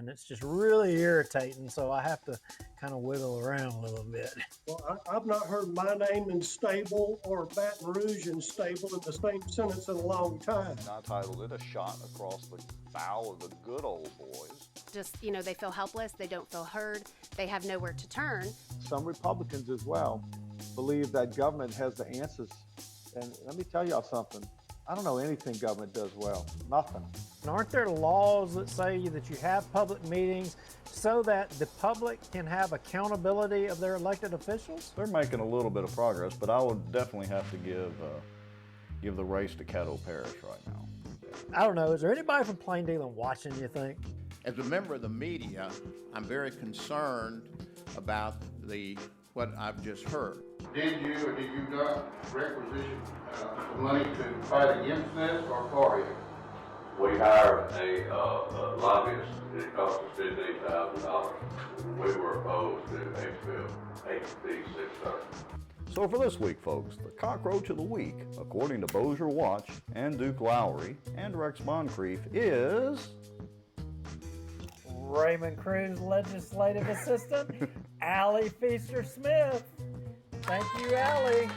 and it's just really irritating. So I have to kind of wiggle around a little bit. Well, I've not heard my name in stable or Baton Rouge in stable in the same sentence in a long time. I titled it "A Shot Across the Bow of the Good Old Boys." Just, they feel helpless, they don't feel heard, they have nowhere to turn. Some Republicans as well believe that government has the answers. And let me tell y'all something. I don't know anything government does well. Nothing. And aren't there laws that say that you have public meetings so that the public can have accountability of their elected officials? They're making a little bit of progress, but I would definitely have to give the race to Caddo Parish right now. I don't know. Is there anybody from Plain Dealing watching, you think? As a member of the media, I'm very concerned about what I've just heard. Did you or did you not requisition money to fight against this or for it? We hired a lobbyist. It cost us $15,000. We were opposed to HB 630. So for this week, folks, the cockroach of the week, according to Bossier Watch and Duke Lowry and Rex Moncrief, is Raymond Cruz Legislative Assistant, Allie Feaster-Smith. Thank you, Allie.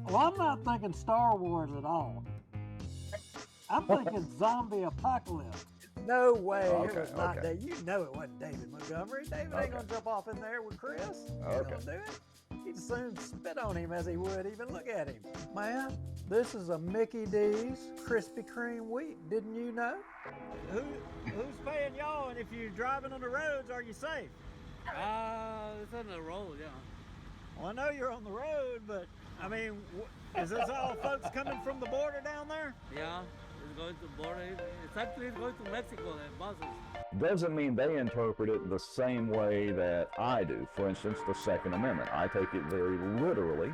Well, I'm not thinking Star Wars at all. I'm thinking zombie apocalypse. No way, it was not David. You know it wasn't David Montgomery. David ain't gonna jump off in there with Chris. He ain't gonna do it. He'd soon spit on him as he would even look at him. Man, this is a Mickey D's Krispy Kreme wheat. Didn't you know? Who's paying y'all? And if you're driving on the roads, are you safe? It's on the road, yeah. Well, I know you're on the road, but I mean, is this all folks coming from the border down there? Yeah, it's going to border. It's actually going to Mexico, the buses. Doesn't mean they interpret it the same way that I do. For instance, the Second Amendment. I take it very literally.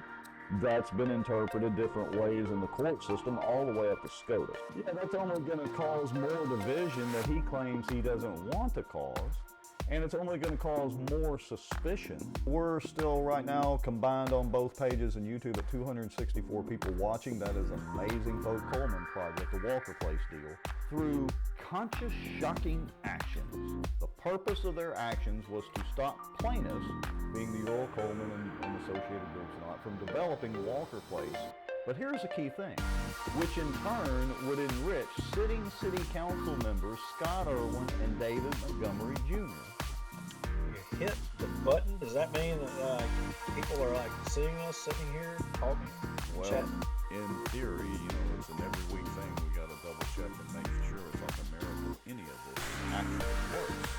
That's been interpreted different ways in the court system all the way up to SCOTUS. Yeah, that's only going to cause more division that he claims he doesn't want to cause. And it's only going to cause more suspicion. We're still right now combined on both pages and YouTube at 264 people watching. That is amazing. Vote Coleman Project, the Walker Place deal. Through conscious, shocking actions. The purpose of their actions was to stop plaintiffs, being the Earl Coleman and associated groups and all that, from developing Walker Place. But here's a key thing, which in turn would enrich sitting city council members Scott Irwin and David Montgomery Jr. You hit the button, does that mean that people are seeing us sitting here talking, chatting? In theory, it's an every week thing. We got to double check and make sure it's on the merit of any of this actually works.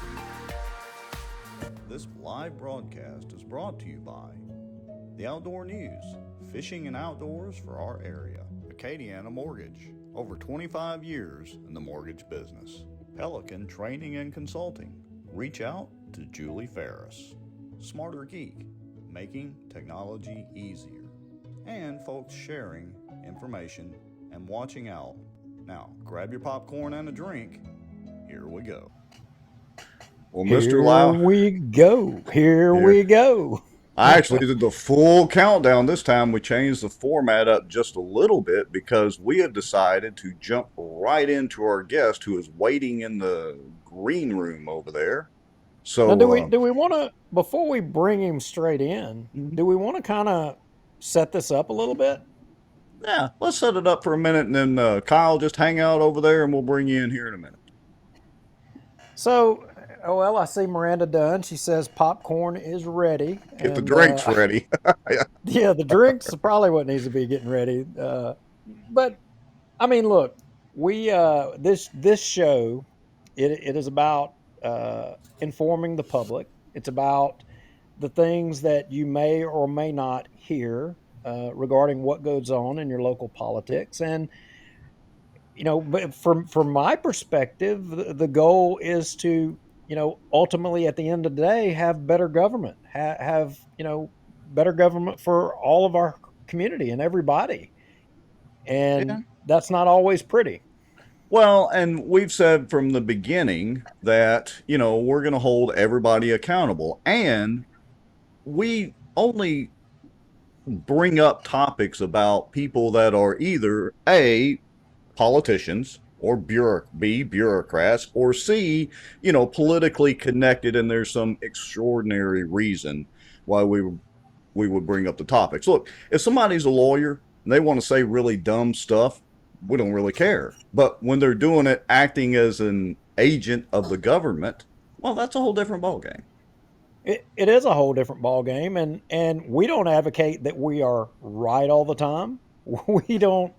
This live broadcast is brought to you by the Outdoor News, fishing and outdoors for our area. Acadiana Mortgage, over 25 years in the mortgage business. Pelican Training and Consulting. Reach out to Julie Ferris. Smarter Geek, making technology easier. And folks sharing information and watching out. Now, grab your popcorn and a drink. Here we go. Well, Mr. Lau. Here we go. I actually did the full countdown this time. We changed the format up just a little bit because we have decided to jump right into our guest who is waiting in the green room over there. So now, do we want to, before we bring him straight in, do we want to kind of set this up a little bit? Yeah, let's set it up for a minute, and then Kyle, just hang out over there, and we'll bring you in here in a minute. So, well, I see Miranda Dunn. She says popcorn is ready. Get the drinks ready. Yeah, the drinks is probably what needs to be getting ready. But, I mean, look, we this show, it is about informing the public. It's about the things that you may or may not hear regarding what goes on in your local politics. And, but from my perspective, the goal is to, ultimately at the end of the day, have better government, have better government for all of our community and everybody. And that's not always pretty. Well, and we've said from the beginning that, we're going to hold everybody accountable. And we only bring up topics about people that are either A, politicians, or B, bureaucrats, or C, politically connected, and there's some extraordinary reason why we would bring up the topics. Look, if somebody's a lawyer and they want to say really dumb stuff, we don't really care. But when they're doing it acting as an agent of the government, well, that's a whole different ballgame. It is a whole different ball game, and we don't advocate that we are right all the time. We don't,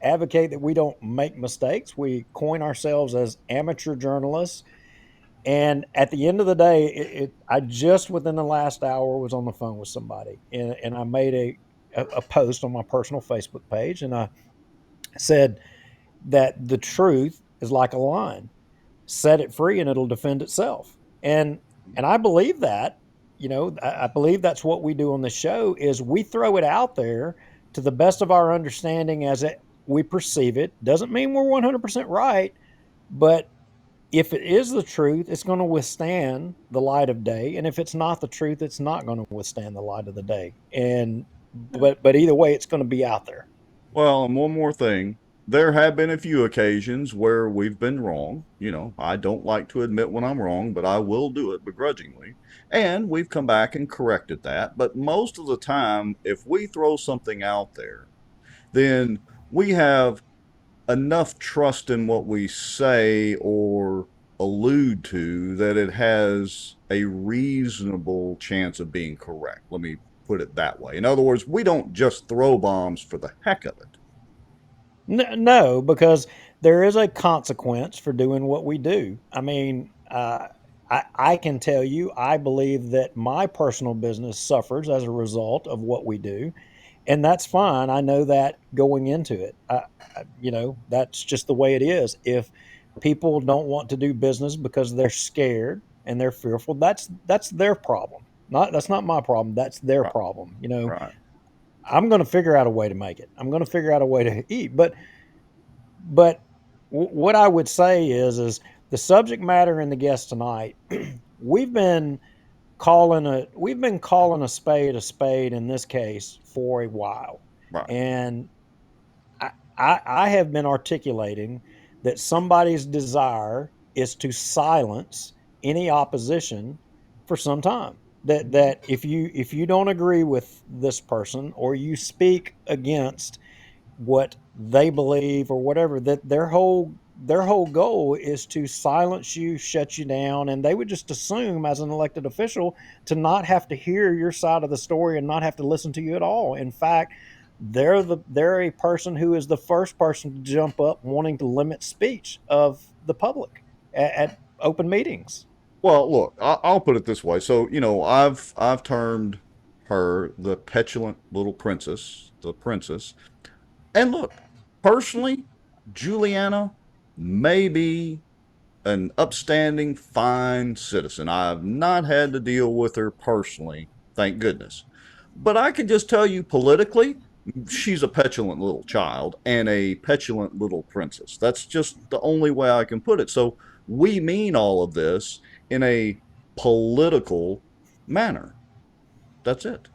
advocate that we don't make mistakes. We coin ourselves as amateur journalists, and at the end of the day, I just within the last hour was on the phone with somebody, and I made a post on my personal Facebook page, and I said that the truth is like a lion, set it free and it'll defend itself. And I believe that. I believe that's what we do on the show is we throw it out there to the best of our understanding as we perceive it. Doesn't mean we're 100% right, but if it is the truth, it's going to withstand the light of day, and if it's not the truth, it's not going to withstand the light of the day. And but either way, it's going to be out there. Well, and one more thing. There have been a few occasions where we've been wrong. I don't like to admit when I'm wrong, but I will do it begrudgingly. And we've come back and corrected that. But most of the time, if we throw something out there, then we have enough trust in what we say or allude to that it has a reasonable chance of being correct. Let me put it that way. In other words, we don't just throw bombs for the heck of it. No, because there is a consequence for doing what we do. I mean, I can tell you, I believe that my personal business suffers as a result of what we do, and that's fine. I know that going into it. That's just the way it is. If people don't want to do business because they're scared and they're fearful, that's their problem. That's not my problem. That's their Right. problem. Right. I'm going to figure out a way to make it. I'm going to figure out a way to eat. But what I would say is the subject matter and the guest tonight. we've been we've been calling a spade in this case for a while, Right. and I have been articulating that somebody's desire is to silence any opposition for some time. That if you don't agree with this person or you speak against what they believe or whatever, that their whole goal is to silence you, shut you down, and they would just assume as an elected official to not have to hear your side of the story and not have to listen to you at all. In fact, they're a person who is the first person to jump up wanting to limit speech of the public at open meetings. Well, look, I'll put it this way. So, I've termed her the petulant little princess, the princess. And look, personally, Juliana may be an upstanding, fine citizen. I've not had to deal with her personally, thank goodness. But I can just tell you politically, she's a petulant little child and a petulant little princess. That's just the only way I can put it. So we mean all of this in a political manner. That's it.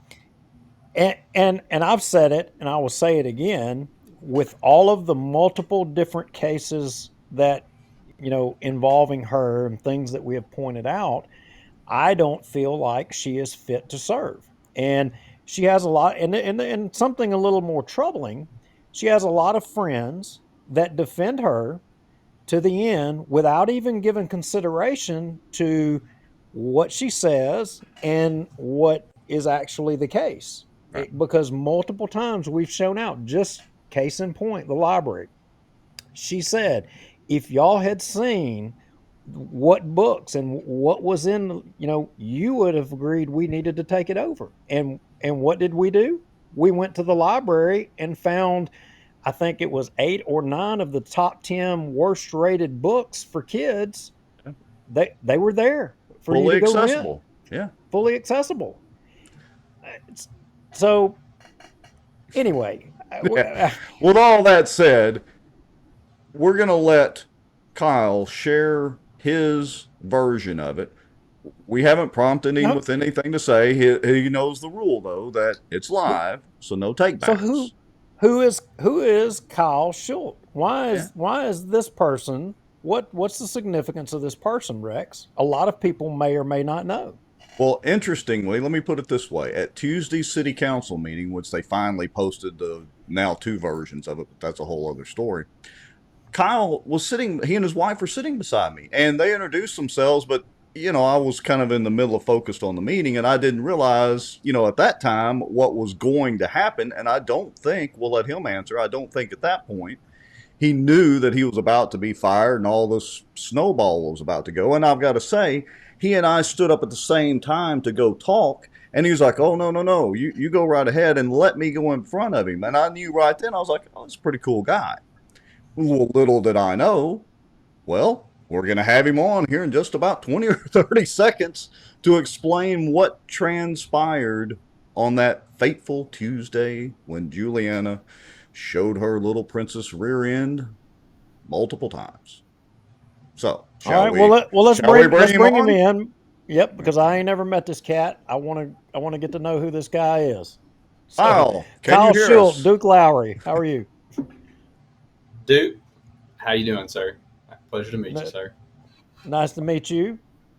And I've said it, and I will say it again. With all of the multiple different cases that involving her and things that we have pointed out, I don't feel like she is fit to serve. And she has a lot, and something a little more troubling. She has a lot of friends that defend her to the end without even giving consideration to what she says and what is actually the case. Right. Because multiple times we've shown out, just case in point, the library. She said, if y'all had seen what books and what was in, you would have agreed we needed to take it over. And what did we do? We went to the library and found, I think it was 8 or 9 of the top 10 worst rated books for kids. Yeah. They were there for you Fully to go rent, accessible. Yeah. fully accessible. So anyway, Yeah. With all that said, we're going to let Kyle share his version of it. We haven't prompted him No. with anything to say. He knows the rule though, that it's live, so no So takebacks. who is Kyle Schuldt? Why is this person? What's the significance of this person, Rex? A lot of people may or may not know. Well, interestingly, let me put it this way. At Tuesday's city council meeting, which they finally posted the now 2 versions of it, but that's a whole other story. Kyle was sitting, he and his wife were sitting beside me, and they introduced themselves, but I was kind of in the middle of focused on the meeting, and I didn't realize, at that time what was going to happen. And I don't think we'll let him answer. I don't think at that point he knew that he was about to be fired and all this snowball was about to go. And I've got to say, he and I stood up at the same time to go talk. And he was like, oh, no, you go right ahead and let me go in front of him. And I knew right then, I was like, oh, that's a pretty cool guy. Well, little did I know, well, we're going to have him on here in just about 20 or 30 seconds to explain what transpired on that fateful Tuesday when Juliana showed her little princess rear end multiple times. So, All right, let's bring him in. Yep, because I ain't never met this cat. I want to get to know who this guy is. So, Kyle Schuldt, Duke Lowry, how are you? Duke, how you doing, sir? Pleasure to meet you, sir. Nice to meet you.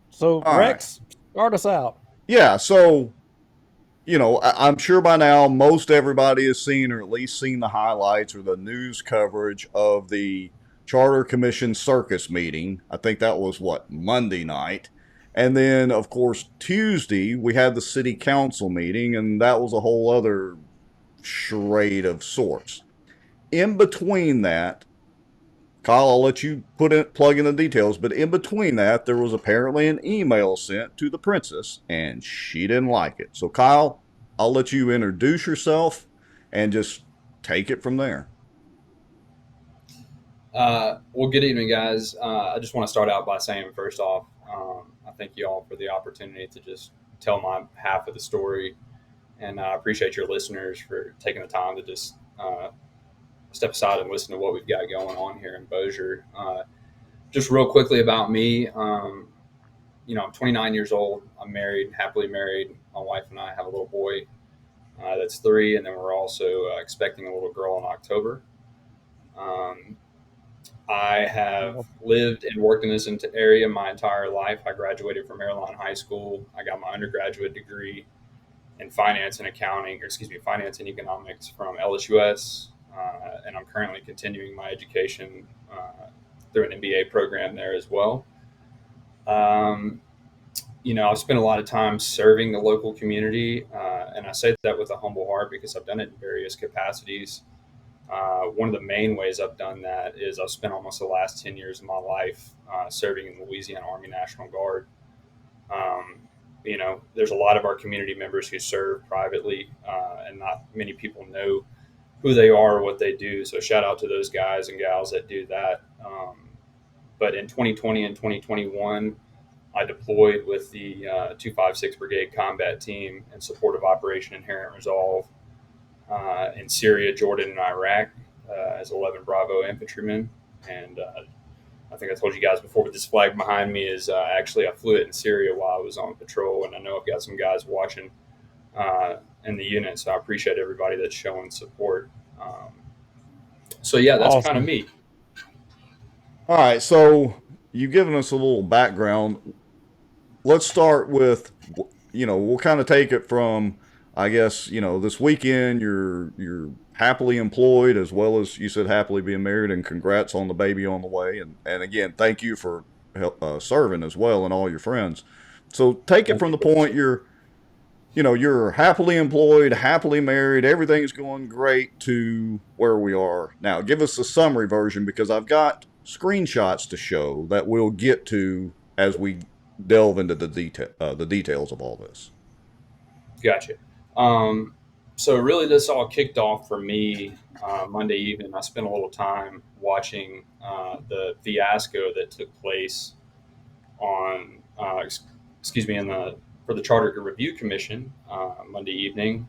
So, Rex, start us out. Yeah, so, I'm sure by now most everybody has seen or at least seen the highlights or the news coverage of the Charter Commission circus meeting. I think that was, Monday night. And then, of course, Tuesday, we had the city council meeting, and that was a whole other charade of sorts. In between that, Kyle, I'll let you plug in the details, but in between that, there was apparently an email sent to the princess, and she didn't like it. So, Kyle, I'll let you introduce yourself and just take it from there. Well, good evening, guys. I just want to start out by saying, first off, I thank you all for the opportunity to just tell my half of the story, and I appreciate your listeners for taking the time to just step aside and listen to what we've got going on here in Bossier. Just real quickly about me, I'm 29 years old. I'm married, happily married. My wife and I have a little boy that's 3, and then we're also expecting a little girl in October. I have lived and worked in this area my entire life. I graduated from Maryland High School. I got my undergraduate degree in finance and economics from LSUS. And I'm currently continuing my education through an MBA program there as well. I've spent a lot of time serving the local community, and I say that with a humble heart because I've done it in various capacities. One of the main ways I've done that is I've spent almost the last 10 years of my life serving in the Louisiana Army National Guard. There's a lot of our community members who serve privately, and not many people know who they are or what they do. So shout out to those guys and gals that do that. But in 2020 and 2021, I deployed with the 256 Brigade Combat Team in support of Operation Inherent Resolve in Syria, Jordan, and Iraq as 11 Bravo infantrymen. And I think I told you guys before, but this flag behind me is actually I flew it in Syria while I was on patrol, and I know I've got some guys watching in the unit, so I appreciate everybody that's showing support. So yeah, that's awesome. Kind of me. All right, so you've given us a little background. Let's start with, we'll kind of take it from, I guess, this weekend you're happily employed, as well as you said happily being married, and congrats on the baby on the way. And again, thank you for serving as well, and all your friends. So take it from the point you're happily employed, happily married, everything's going great, to where we are now. Give us a summary version, because I've got screenshots to show that we'll get to as we delve into the details of all this. Gotcha. So really this all kicked off for me Monday evening. I spent a little time watching the fiasco that took place on, for the Charter Review Commission Monday evening,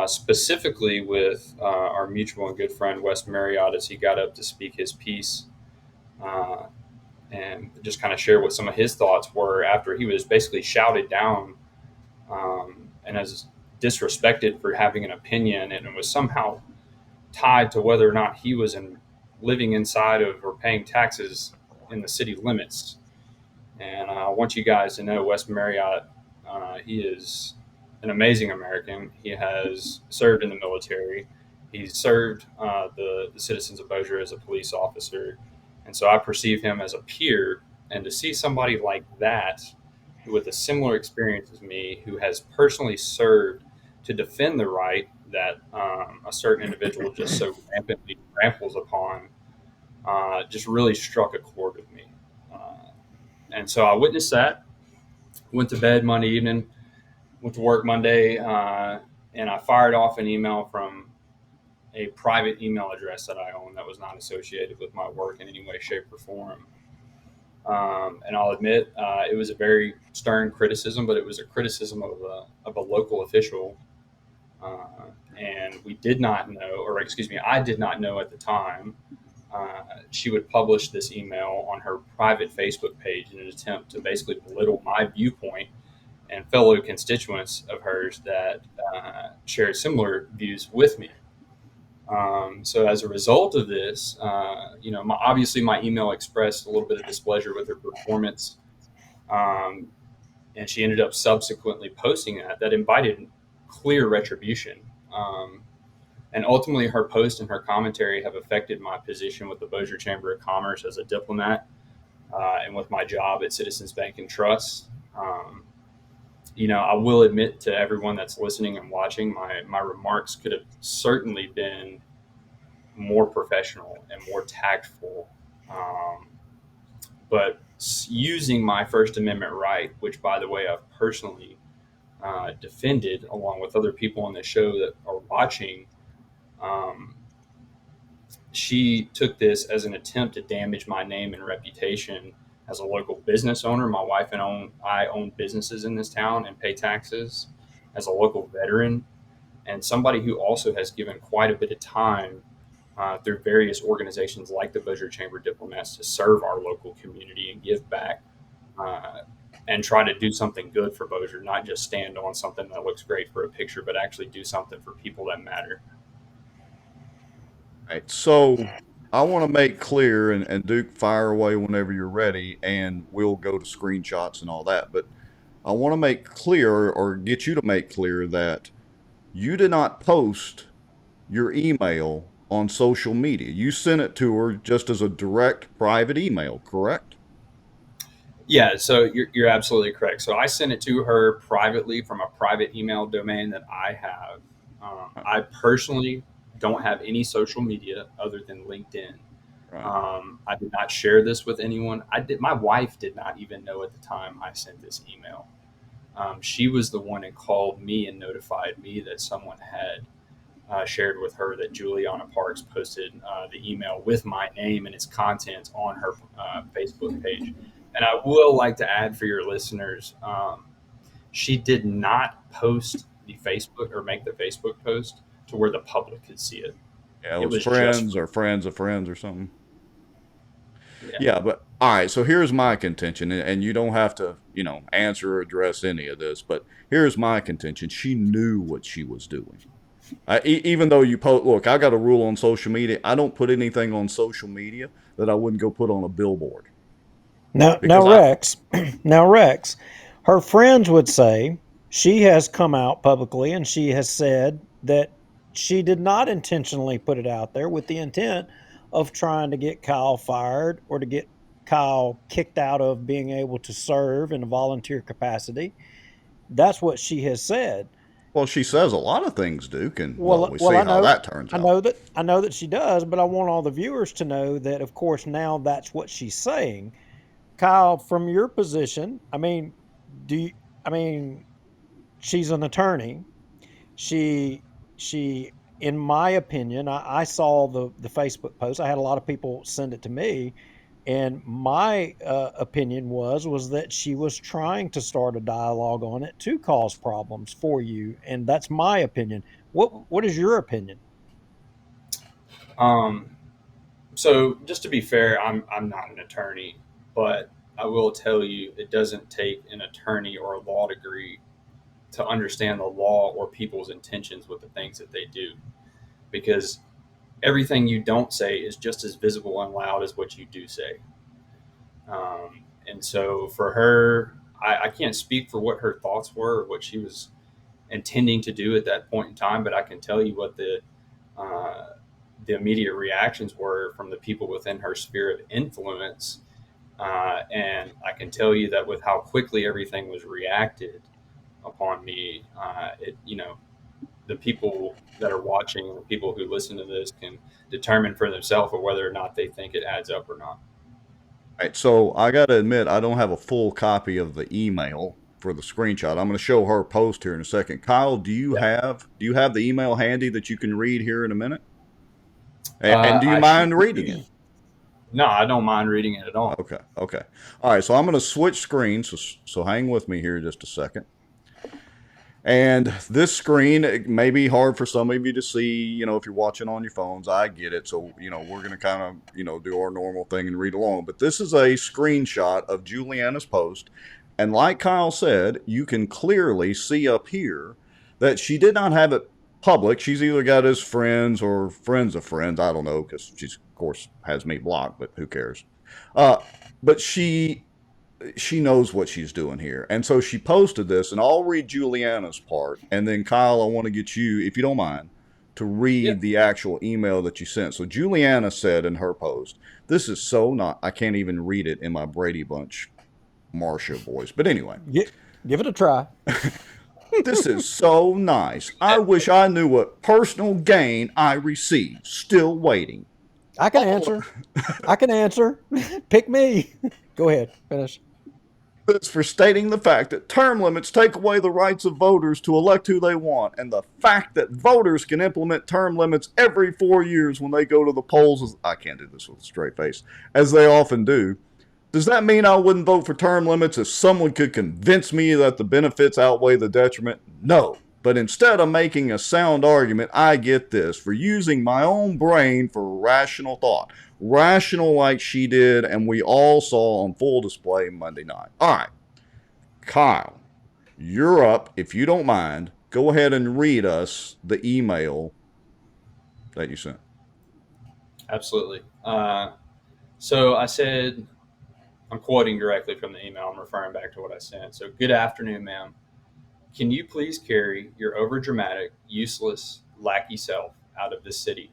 specifically with our mutual and good friend Wes Marriott, as he got up to speak his piece and just kind of share what some of his thoughts were after he was basically shouted down and as disrespected for having an opinion, and it was somehow tied to whether or not he was living inside of or paying taxes in the city limits. And I want you guys to know Wes Marriott, he is an amazing American. He has served in the military. He's served the citizens of Bossier as a police officer. And so I perceive him as a peer. And to see somebody like that with a similar experience as me, who has personally served to defend the right that a certain individual just so rampantly tramples upon, just really struck a chord with me. And so I witnessed that, went to bed Monday evening, went to work Monday, and I fired off an email from a private email address that I own that was not associated with my work in any way, shape, or form. And I'll admit it was a very stern criticism, but it was a criticism of a local official. And we did not know, or excuse me, I did not know at the time she would publish this email on her private Facebook page in an attempt to basically belittle my viewpoint and fellow constituents of hers that share similar views with me. So as a result of this, obviously my email expressed a little bit of displeasure with her performance, and she ended up subsequently posting that invited clear retribution. And ultimately, her post and her commentary have affected my position with the Bossier Chamber of Commerce as a diplomat, and with my job at Citizens Bank and Trust. I will admit to everyone that's listening and watching, my remarks could have certainly been more professional and more tactful. But using my First Amendment right, which, by the way, I've personally defended along with other people on the show that are watching, she took this as an attempt to damage my name and reputation as a local business owner. My wife and I own businesses in this town and pay taxes, as a local veteran, and somebody who also has given quite a bit of time through various organizations like the Bossier Chamber Diplomats to serve our local community and give back, and try to do something good for Bossier, not just stand on something that looks great for a picture, but actually do something for people that matter. Right. So I want to make clear, and Duke, fire away whenever you're ready, and we'll go to screenshots and all that. But I want to make clear, or get you to make clear, that you did not post your email on social media. You sent it to her just as a direct private email, correct? Yeah, so you're absolutely correct. So I sent it to her privately from a private email domain that I have. I personally don't have any social media other than LinkedIn. Right. I did not share this with anyone. My wife did not even know at the time I sent this email. She was the one that called me and notified me that someone had shared with her that Juliana Parks posted the email with my name and its contents on her Facebook page. And I will like to add for your listeners, she did not post the Facebook or make the Facebook post to where the public could see it. Yeah, it was friends or friends of friends or something. Yeah. Yeah, but all right, so here's my contention, and you don't have to, answer or address any of this, but here's my contention. She knew what she was doing. Even though you look, I got a rule on social media. I don't put anything on social media that I wouldn't go put on a billboard. Now, Rex, her friends would say she has come out publicly and she has said that she did not intentionally put it out there with the intent of trying to get Kyle fired or to get Kyle kicked out of being able to serve in a volunteer capacity. That's what she has said. Well, she says a lot of things, Duke, and we see how that turns out. I know that she does, but I want all the viewers to know that, of course, now that's what she's saying. Kyle, from your position, she's an attorney. She, in my opinion, I saw the Facebook post. I had a lot of people send it to me, and my opinion was that she was trying to start a dialogue on it to cause problems for you, and that's my opinion. What is your opinion? So just to be fair, I'm not an attorney. But I will tell you, it doesn't take an attorney or a law degree to understand the law or people's intentions with the things that they do, because everything you don't say is just as visible and loud as what you do say. And so for her, I can't speak for what her thoughts were or what she was intending to do at that point in time, but I can tell you what the immediate reactions were from the people within her sphere of influence. And I can tell you that with how quickly everything was reacted upon me, the people that are watching, the people who listen to this, can determine for themselves whether or not they think it adds up or not. All right, so I got to admit, I don't have a full copy of the email for the screenshot. I'm going to show her post here in a second. Kyle, do you have the email handy that you can read here in a minute? And do you mind reading it? No, I don't mind reading it at all. Okay. All right, so I'm going to switch screens, so hang with me here just a second. And this screen, it may be hard for some of you to see, if you're watching on your phones. I get it. So, we're going to kind of, do our normal thing and read along. But this is a screenshot of Juliana's post. And like Kyle said, you can clearly see up here that she did not have it public. She's either got his friends or friends of friends. I don't know, because she, of course, has me blocked, but who cares? But she knows what she's doing here. And so she posted this, and I'll read Juliana's part. And then, Kyle, I want to get you, if you don't mind, to read the actual email that you sent. So Juliana said in her post, this is so not, I can't even read it in my Brady Bunch Marcia voice. But anyway. Give it a try. This is so nice. I wish I knew what personal gain I received. Still waiting. I can answer. Pick me. Go ahead. Finish. This for stating the fact that term limits take away the rights of voters to elect who they want, and the fact that voters can implement term limits every 4 years when they go to the polls. I can't do this with a straight face, as they often do. Does that mean I wouldn't vote for term limits if someone could convince me that the benefits outweigh the detriment? No. But instead of making a sound argument, I get this, for using my own brain for rational thought. Rational like she did, and we all saw on full display Monday night. All right. Kyle, you're up. If you don't mind, go ahead and read us the email that you sent. Absolutely. So I said, I'm quoting directly from the email. I'm referring back to what I sent. So, good afternoon, ma'am. Can you please carry your overdramatic, useless, lackey self out of this city?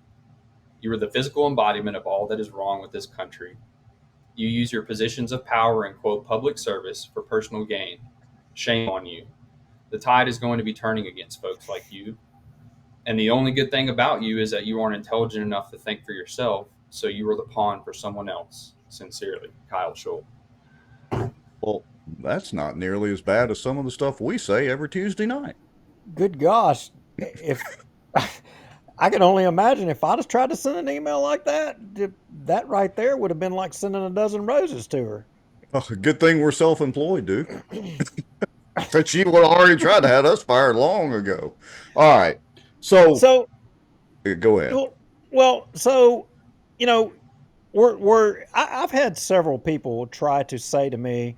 You are the physical embodiment of all that is wrong with this country. You use your positions of power and quote public service for personal gain. Shame on you. The tide is going to be turning against folks like you. And the only good thing about you is that you aren't intelligent enough to think for yourself, so you are the pawn for someone else. Sincerely, Kyle Schuldt. Well, that's not nearly as bad as some of the stuff we say every Tuesday night. Good gosh. If I can only imagine if I'd have tried to send an email like that, that right there would have been like sending a dozen roses to her. Oh, good thing we're self-employed, Duke. But she would have already tried to have us fired long ago. All right. So go ahead. Well, I've had several people try to say to me,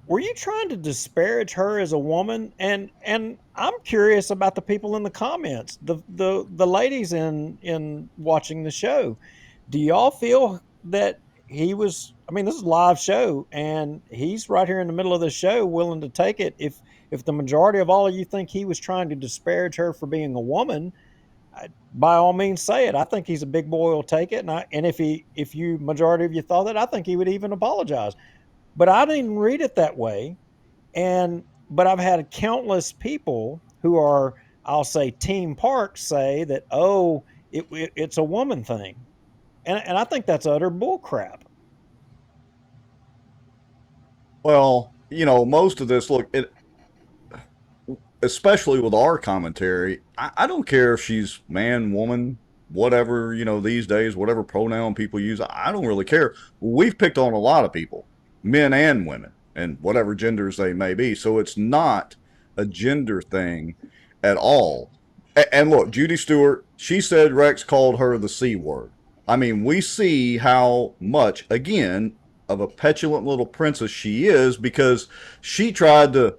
were you trying to disparage her as a woman? And I'm curious about the people in the comments, the ladies in watching the show. Do y'all feel that he was, this is a live show and he's right here in the middle of the show willing to take it. If the majority of all of you think he was trying to disparage her for being a woman, by all means say it. I think he's a big boy, will take it. And if you majority of you thought that, I think he would even apologize. But I didn't read it that way. But I've had countless people who are, I'll say, Team Park say that, it's a woman thing. And I think that's utter bullcrap. Well, most of this, look, especially with our commentary, I don't care if she's man, woman, whatever, these days, whatever pronoun people use. I don't really care. We've picked on a lot of people, men and women, and whatever genders they may be. So it's not a gender thing at all. And look, Judy Stewart, she said Rex called her the C word. We see how much, again, of a petulant little princess she is, because she tried to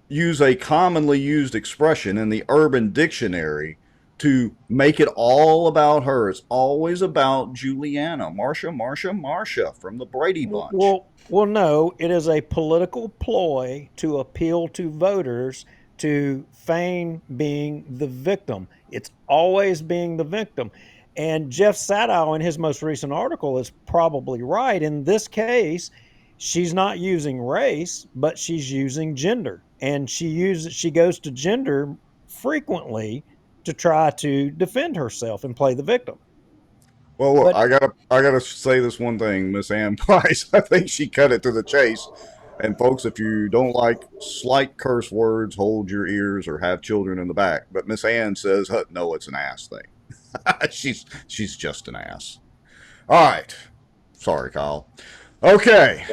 use a commonly used expression in the Urban Dictionary to make it all about her. It's always about Juliana, Marsha from the Brady Bunch. Well, no, it is a political ploy to appeal to voters to feign being the victim. It's always being the victim. And Jeff Sadow, in his most recent article, is probably right. In this case, she's not using race, but she's using gender. And she goes to gender frequently to try to defend herself and play the victim. Well, look, But I gotta say this one thing, Miss Ann Price. I think she cut it to the chase. And folks, if you don't like slight curse words, hold your ears or have children in the back. But Miss Ann says, no, it's an ass thing. she's just an ass. All right. Sorry, Kyle. Okay.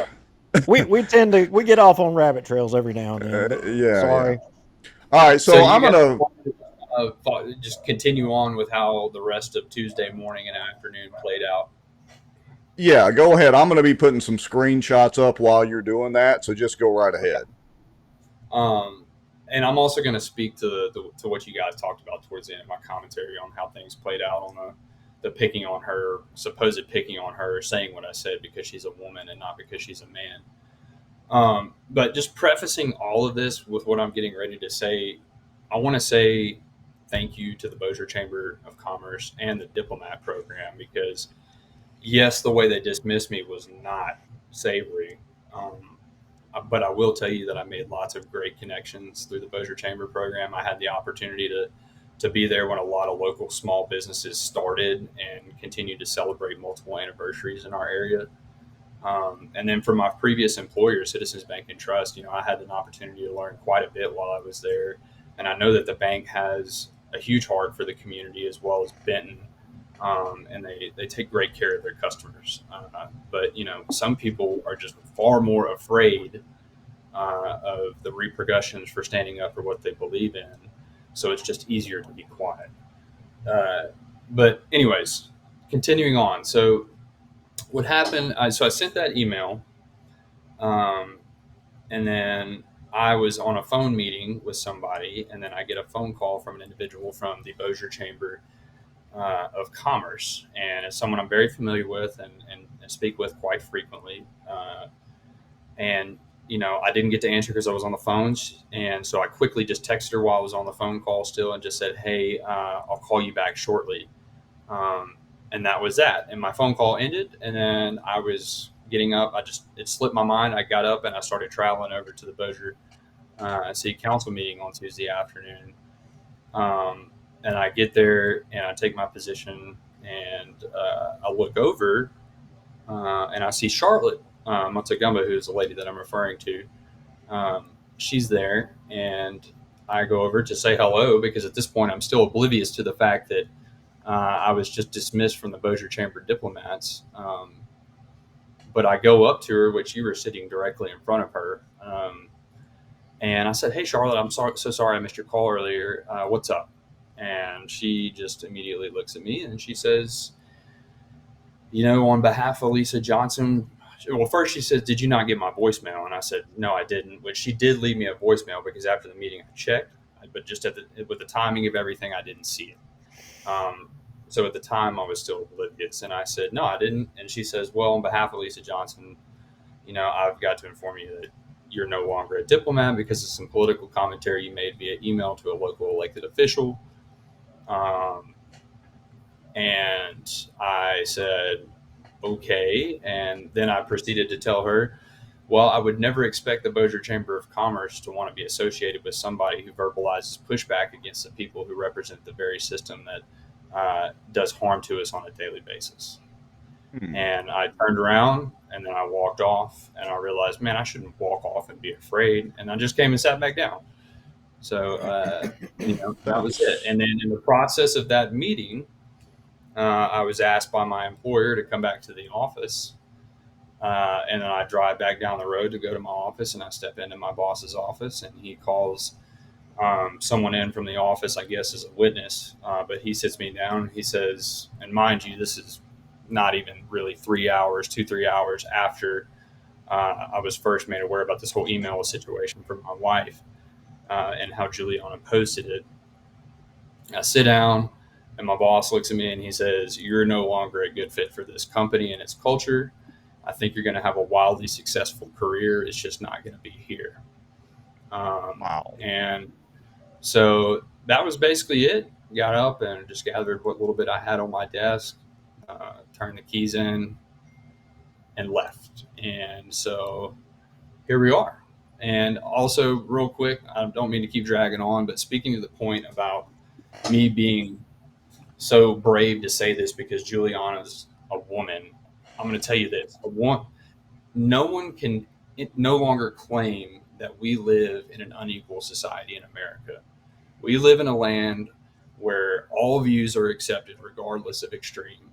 we tend to get off on rabbit trails every now and then. But Yeah. sorry. Yeah. All right. So I'm gonna just continue on with how the rest of Tuesday morning and afternoon played out. Yeah, go ahead. I'm going to be putting some screenshots up while you're doing that, so just go right ahead. And I'm also going to speak to what you guys talked about towards the end of my commentary on how things played out on the picking on her, supposed picking on her, saying what I said because she's a woman and not because she's a man. But just prefacing all of this with what I'm getting ready to say, I want to say thank you to the Bossier Chamber of Commerce and the diplomat program, because yes, the way they dismissed me was not savory. But I will tell you that I made lots of great connections through the Bossier Chamber program. I had the opportunity to be there when a lot of local small businesses started and continued to celebrate multiple anniversaries in our area. And then for my previous employer, Citizens Bank and Trust, I had an opportunity to learn quite a bit while I was there. And I know that the bank has a huge heart for the community as well as Benton. And they take great care of their customers. But, some people are just far more afraid of the repercussions for standing up for what they believe in. So it's just easier to be quiet. But anyways, continuing on. So what happened, so I sent that email, and then I was on a phone meeting with somebody, and then I get a phone call from an individual from the Bossier Chamber of Commerce, and it's someone I'm very familiar with and speak with quite frequently. And I didn't get to answer because I was on the phone, and so I quickly just texted her while I was on the phone call still, and just said, "Hey, I'll call you back shortly." And that was that. And my phone call ended, and then I was getting up. It slipped my mind. I got up and I started traveling over to the Bossier City Council meeting on Tuesday afternoon. And I get there and I take my position, and I look over and I see Charlotte Montagumba, who's the lady that I'm referring to. She's there, and I go over to say hello because at this point I'm still oblivious to the fact that I was just dismissed from the Bossier Chamber diplomats. But I go up to her, which you were sitting directly in front of her. And I said, "Hey, Charlotte, I'm so sorry I missed your call earlier. What's up?" And she just immediately looks at me and she says, on behalf of Lisa Johnson, well, first she says, "Did you not get my voicemail?" And I said, "No, I didn't," which she did leave me a voicemail because after the meeting I checked, but just with the timing of everything, I didn't see it. So at the time I was still oblivious, and I said, "No, I didn't." And she says, "Well, on behalf of Lisa Johnson, I've got to inform you that you're no longer a diplomat because of some political commentary you made via email to a local elected official." And I said, "Okay." And then I proceeded to tell her, well, I would never expect the Bossier Chamber of Commerce to want to be associated with somebody who verbalizes pushback against the people who represent the very system that does harm to us on a daily basis. And I turned around and then I walked off, and I realized, man, I shouldn't walk off and be afraid. And I just came and sat back down. So, that was it. And then in the process of that meeting, I was asked by my employer to come back to the office. And then I drive back down the road to go to my office, and I step into my boss's office, and he calls someone in from the office, I guess, as a witness. But he sits me down and he says, and mind you, this is not even really 3 hours after I was first made aware about this whole email situation from my wife and how Juliana posted it. I sit down, and my boss looks at me and he says, "You're no longer a good fit for this company and its culture. I think you're going to have a wildly successful career. It's just not going to be here." Wow. And so that was basically it. Got up and just gathered what little bit I had on my desk, turned the keys in, and left. And so here we are. And also, real quick, I don't mean to keep dragging on, but speaking to the point about me being so brave to say this because Juliana's a woman, I'm going to tell you this: no one can no longer claim that we live in an unequal society in America. We live in a land where all views are accepted regardless of extreme.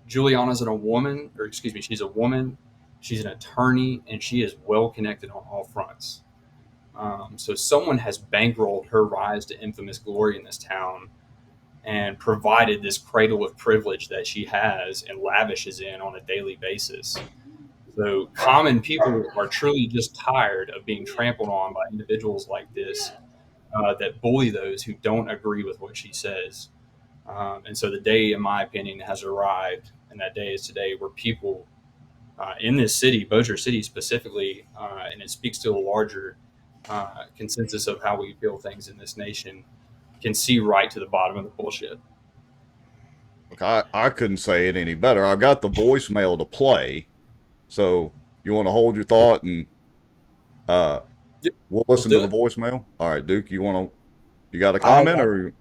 Juliana's a woman, or excuse me, she's a woman, she's an attorney, and she is well connected on all fronts. So someone has bankrolled her rise to infamous glory in this town and provided this cradle of privilege that she has and lavishes in on a daily basis. So common people are truly just tired of being trampled on by individuals like this that bully those who don't agree with what she says. And so the day, in my opinion, has arrived, and that day is today, where people in this city, Bossier City specifically, and it speaks to a larger consensus of how we feel things in this nation, can see right to the bottom of the bullshit. Look, I couldn't say it any better. I've got the voicemail to play, so you want to hold your thought and we'll listen to the voicemail. All right, Duke, you got a comment or?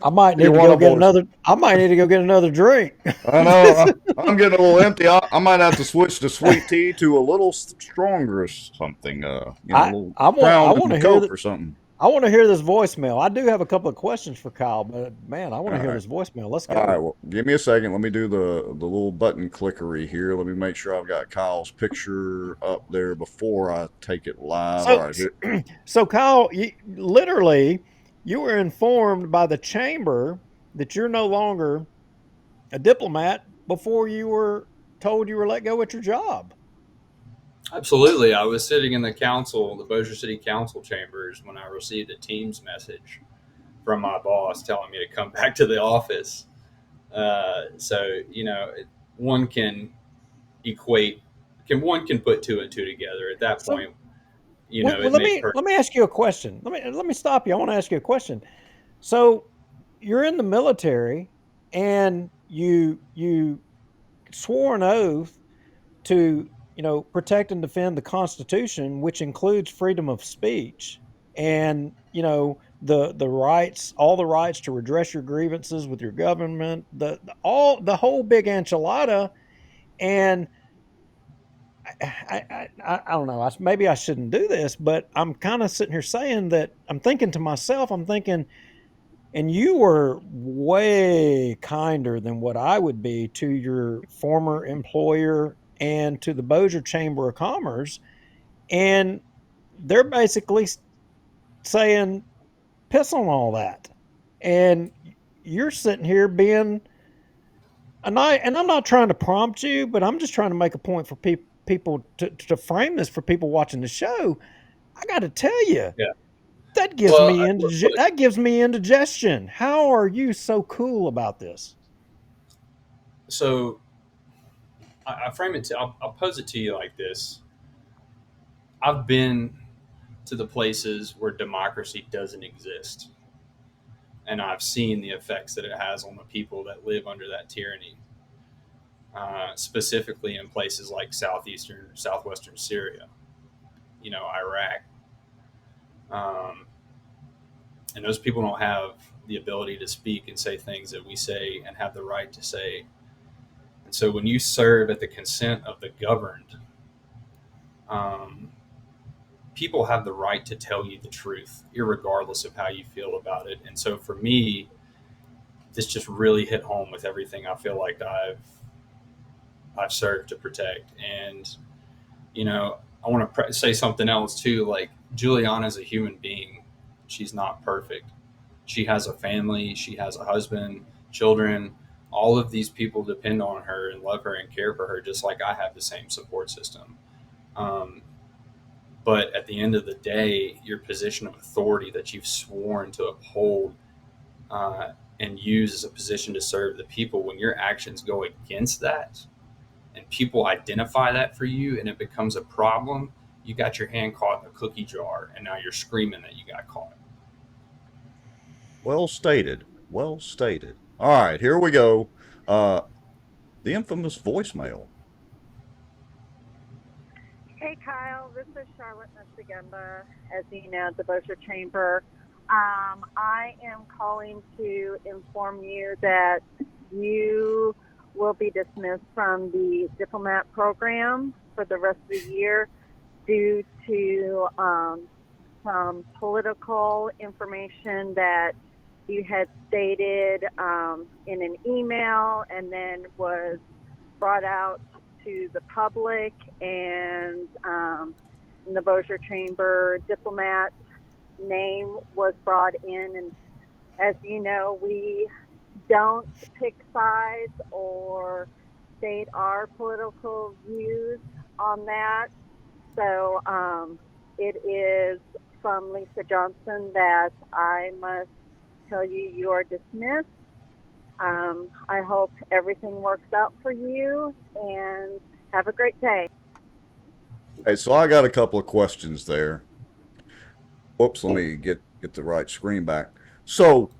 I might need to go get another. I might need to go get another drink. I know. I'm getting a little empty. I might have to switch the sweet tea to a little stronger or something. A little Crown and Coke or something. I want to hear this voicemail. I do have a couple of questions for Kyle, but man, I want to hear this voicemail. Let's go. All right, well, give me a second. Let me do the little button clickery here. Let me make sure I've got Kyle's picture up there before I take it live. All right, here. So Kyle, literally, you were informed by the chamber that you're no longer a diplomat before you were told you were let go at your job. Absolutely. I was sitting in the Bossier City Council chambers, when I received a Teams message from my boss telling me to come back to the office. So, one can put two and two together at that point. Let me ask you a question. Let me stop you. I want to ask you a question. So you're in the military and you swore an oath to, protect and defend the Constitution, which includes freedom of speech and, the rights, all the rights to redress your grievances with your government, the whole big enchilada. And I don't know. Maybe I shouldn't do this, but I'm kind of sitting here saying that I'm thinking to myself, and you were way kinder than what I would be to your former employer and to the Bossier Chamber of Commerce. And they're basically saying, piss on all that. And you're sitting here being, and I'm not trying to prompt you, but I'm just trying to make a point for people to frame this for people watching the show. I got to tell you, that gives me indigestion. How are you so cool about this? So I frame it I'll pose it to you like this. I've been to the places where democracy doesn't exist, and I've seen the effects that it has on the people that live under that tyranny. Specifically in places like southwestern Syria, Iraq. And those people don't have the ability to speak and say things that we say and have the right to say. And so when you serve at the consent of the governed, people have the right to tell you the truth, irregardless of how you feel about it. And so for me, this just really hit home with everything I feel like I've served to protect. And, I want to say something else too. Like, Juliana is a human being. She's not perfect. She has a family. She has a husband, children. All of these people depend on her and love her and care for her, just like I have the same support system. But at the end of the day, your position of authority that you've sworn to uphold and use as a position to serve the people, when your actions go against that and people identify that for you and it becomes a problem, you got your hand caught in a cookie jar and now you're screaming that you got caught. Well stated. Well stated. All right, here we go. The infamous voicemail. Hey Kyle, this is Charlotte Messagumba, as you know, at the Bossier Chamber. I am calling to inform you that you will be dismissed from the diplomat program for the rest of the year due to some political information that you had stated in an email and then was brought out to the public, and in the Bossier Chamber diplomat name was brought in. And as you know, we don't pick sides or state our political views on that. So it is from Lisa Johnson that I must tell you you are dismissed. I hope everything works out for you, and have a great day. Hey, so I got a couple of questions there. Whoops, let me get the right screen back. So,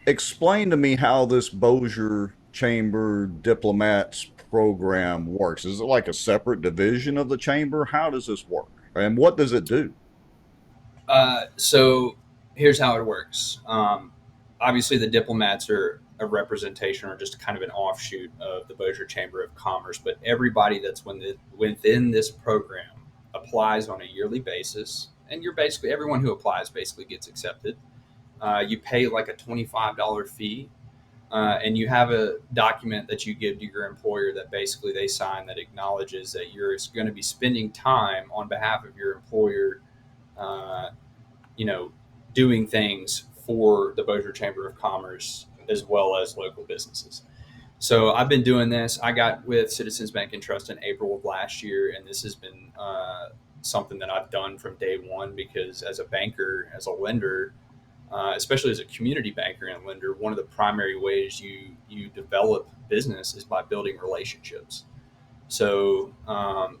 explain to me how this Bossier Chamber Diplomats program works. Is it like a separate division of the chamber? How does this work? And what does it do? So here's how it works. Obviously, the diplomats are a representation or just kind of an offshoot of the Bossier Chamber of Commerce, but everybody that's within this program applies on a yearly basis, and everyone who applies basically gets accepted. You pay like a $25 fee, and you have a document that you give to your employer that basically they sign that acknowledges that you're going to be spending time on behalf of your employer, doing things for the Bossier Chamber of Commerce as well as local businesses. So I've been doing this. I got with Citizens Bank and Trust in April of last year, and this has been something that I've done from day one because as a banker, as a lender, especially as a community banker and lender, one of the primary ways you develop business is by building relationships. So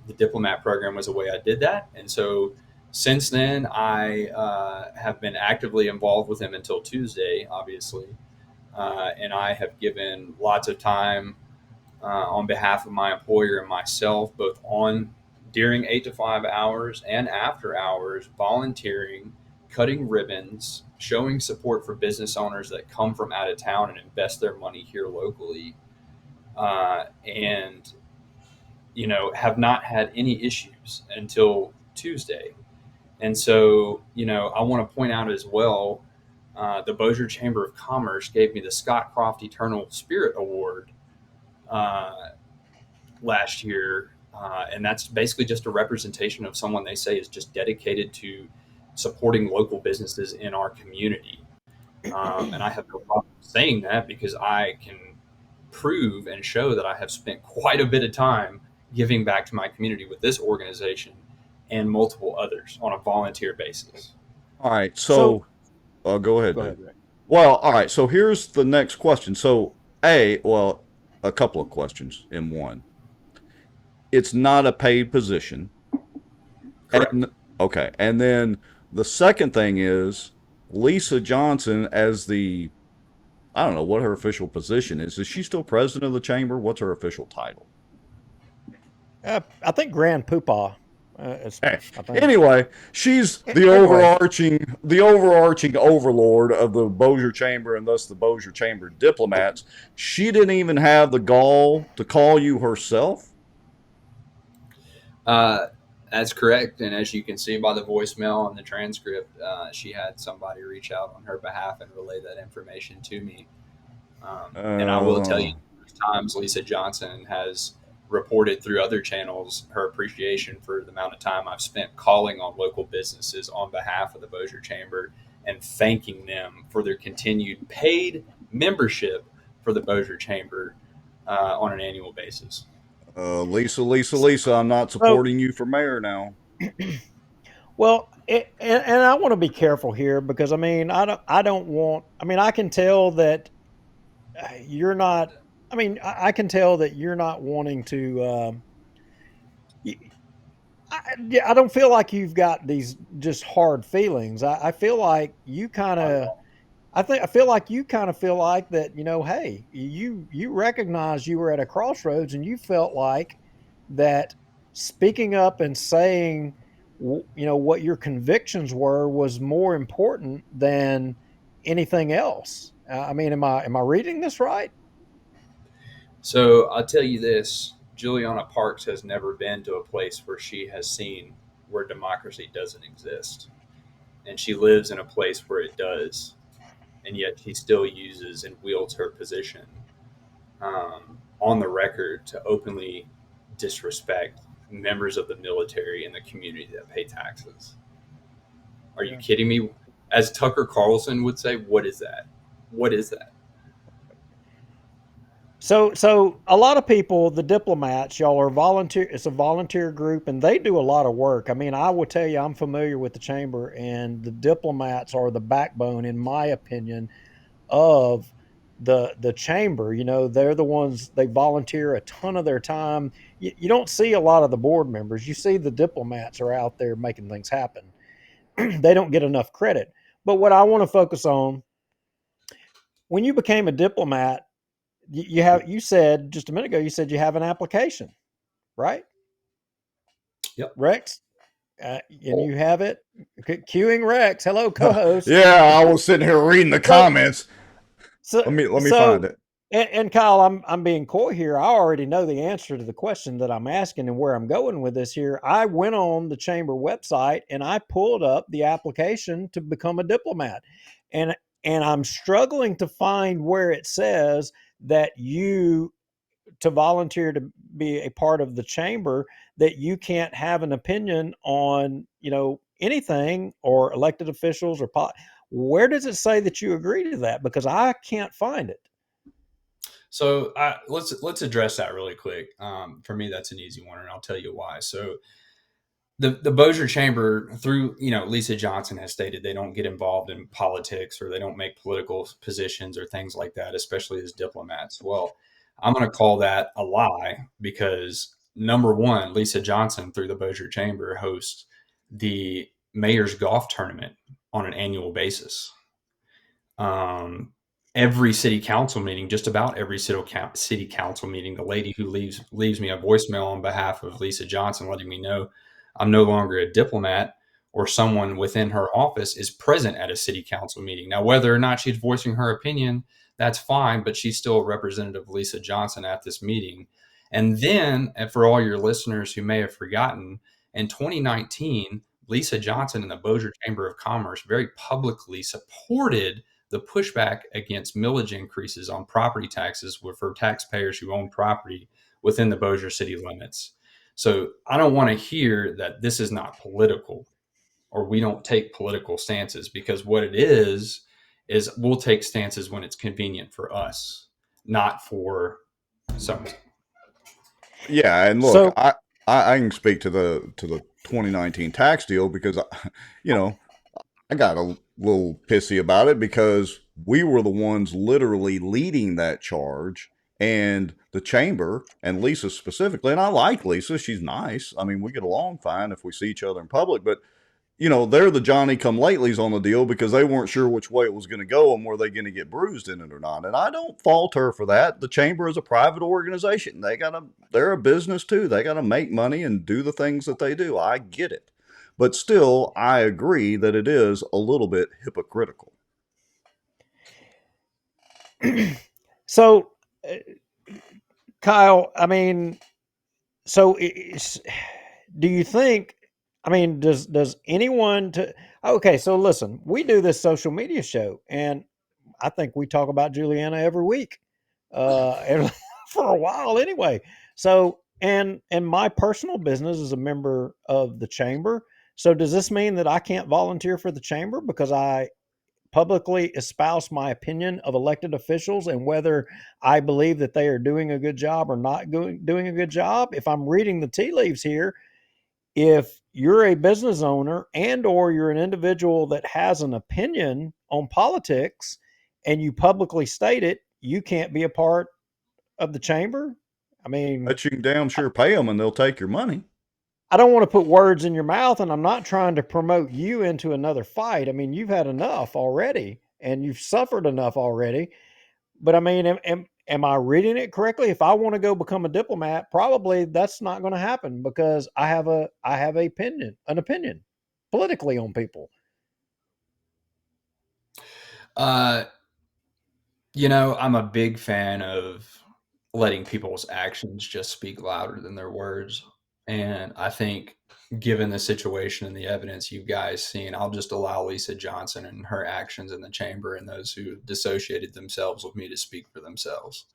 the diplomat program was a way I did that. And so since then, I have been actively involved with him until Tuesday, obviously. And I have given lots of time on behalf of my employer and myself, both during 8 to 5 hours and after hours, volunteering, cutting ribbons, showing support for business owners that come from out of town and invest their money here locally, and have not had any issues until Tuesday. And so, I want to point out as well, the Bossier Chamber of Commerce gave me the Scott Croft Eternal Spirit Award last year. And that's basically just a representation of someone they say is just dedicated to supporting local businesses in our community. And I have no problem saying that because I can prove and show that I have spent quite a bit of time giving back to my community with this organization and multiple others on a volunteer basis. All right, so go ahead. Rick. Well, all right, so here's the next question. So, a couple of questions in one. It's not a paid position. Correct. Okay, and then the second thing is Lisa Johnson as I don't know what her official position is. Is she still president of the chamber? What's her official title? I think Grand Poopah. Anyway, she's the overarching overlord of the Bossier Chamber and thus the Bossier Chamber diplomats. She didn't even have the gall to call you herself? That's correct. And as you can see by the voicemail and the transcript, she had somebody reach out on her behalf and relay that information to me. And I will tell you, times Lisa Johnson has reported through other channels her appreciation for the amount of time I've spent calling on local businesses on behalf of the Bossier Chamber and thanking them for their continued paid membership for the Bossier Chamber on an annual basis. Lisa, I'm not So, supporting you for mayor now. well, and I want to be careful here because I don't want. I mean, I can tell that you're not. I mean, I can tell that you're not wanting to. Y- yeah, I don't feel like you've got these just hard feelings. I feel like you kind of. I feel like you kind of feel like that. Hey, you recognize you were at a crossroads, and you felt like that speaking up and saying, what your convictions were was more important than anything else. I mean, am I reading this right? So I'll tell you this: Juliana Parks has never been to a place where she has seen where democracy doesn't exist, and she lives in a place where it does, and yet she still uses and wields her position on the record to openly disrespect members of the military and the community that pay taxes. Are you Yeah. kidding me? As Tucker Carlson would say, what is that? What is that? So a lot of people, the diplomats, y'all are volunteer. It's a volunteer group, and they do a lot of work. I mean, I will tell you, I'm familiar with the chamber, and the diplomats are the backbone, in my opinion, of the chamber. They're the ones, they volunteer a ton of their time. You don't see a lot of the board members. You see the diplomats are out there making things happen. They don't get enough credit. But what I want to focus on, when you became a diplomat, you said just a minute ago, you said you have an application, right? Yep. Rex, and you have it. Queuing Rex. Hello, co-host. Yeah, I was sitting here reading the So comments. so Let me find so it. and Kyle, I'm being coy here. I already know the answer to the question that I'm asking and where I'm going with this here. I went on the chamber website and I pulled up the application to become a diplomat. And I'm struggling to find where it says that you, to volunteer to be a part of the chamber, that you can't have an opinion on, anything or elected officials or where does it say that you agree to that? Because I can't find it. So let's address that really quick. For me, that's an easy one, and I'll tell you why. So the Bossier Chamber, through Lisa Johnson, has stated they don't get involved in politics or they don't make political positions or things like that, especially as diplomats. Well, I'm going to call that a lie because number one, Lisa Johnson through the Bossier Chamber hosts the mayor's golf tournament on an annual basis. Every city council meeting, just about every city council meeting, the lady who leaves me a voicemail on behalf of Lisa Johnson, letting me know I'm no longer a diplomat or someone within her office is present at a city council meeting. Now, whether or not she's voicing her opinion, that's fine, but she's still a representative of Lisa Johnson at this meeting. And then, and for all your listeners who may have forgotten, in 2019, Lisa Johnson and the Bossier Chamber of Commerce very publicly supported the pushback against millage increases on property taxes for taxpayers who own property within the Bossier city limits. So I don't want to hear that this is not political or we don't take political stances, because what it is we'll take stances when it's convenient for us, not for some. Yeah, and look, So I can speak to the 2019 tax deal because you know I got a little pissy about it because we were the ones literally leading that charge, and the chamber and Lisa specifically. And I like Lisa; she's nice. I mean, we get along fine if we see each other in public. But they're the Johnny come latelys on the deal because they weren't sure which way it was going to go and were they going to get bruised in it or not. And I don't fault her for that. The chamber is a private organization. They're a business too. They got to make money and do the things that they do. I get it. But still, I agree that it is a little bit hypocritical. so Kyle, I mean, so do you think, I mean, does anyone to okay, so listen, we do this social media show, and I think we talk about Juliana every week, and for a while anyway. So, and my personal business is a member of the chamber. So, does this mean that I can't volunteer for the chamber because I publicly espouse my opinion of elected officials and whether I believe that they are doing a good job or not doing a good job. If I'm reading the tea leaves here, if you're a business owner and or you're an individual that has an opinion on politics and you publicly state it, you can't be a part of the chamber. I mean, But you can damn sure pay them and they'll take your money. I don't want to put words in your mouth, and I'm not trying to promote you into another fight. I mean, you've had enough already and you've suffered enough already. But I mean, am I reading it correctly? If I want to go become a diplomat, probably that's not going to happen because I have an opinion politically on people. I'm a big fan of letting people's actions just speak louder than their words. And I think, given the situation and the evidence you guys seen, I'll just allow Lisa Johnson and her actions in the chamber and those who dissociated themselves with me to speak for themselves.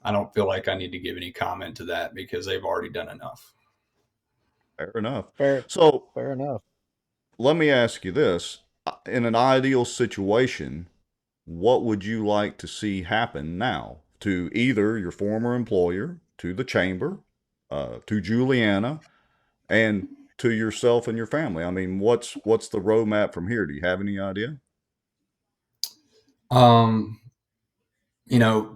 I don't feel like I need to give any comment to that because they've already done enough. Fair enough. Fair enough. Let me ask you this. In an ideal situation, what would you like to see happen now to either your former employer, to the chamber, to Juliana, and to yourself and your family? I mean, what's the roadmap from here? Do you have any idea?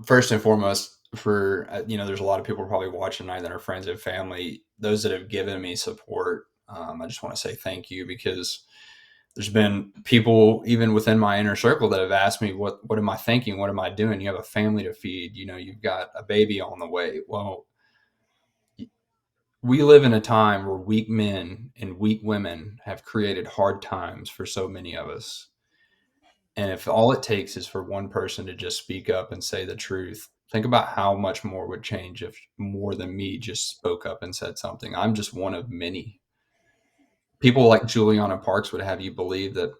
First and foremost, there's a lot of people probably watching tonight that are friends and family. Those that have given me support, I just want to say thank you, because there's been people even within my inner circle that have asked me, what am I thinking? What am I doing? You have a family to feed, you've got a baby on the way. Well, we live in a time where weak men and weak women have created hard times for so many of us. And if all it takes is for one person to just speak up and say the truth, think about how much more would change if more than me just spoke up and said something. I'm just one of many. People like Juliana Parks would have you believe that,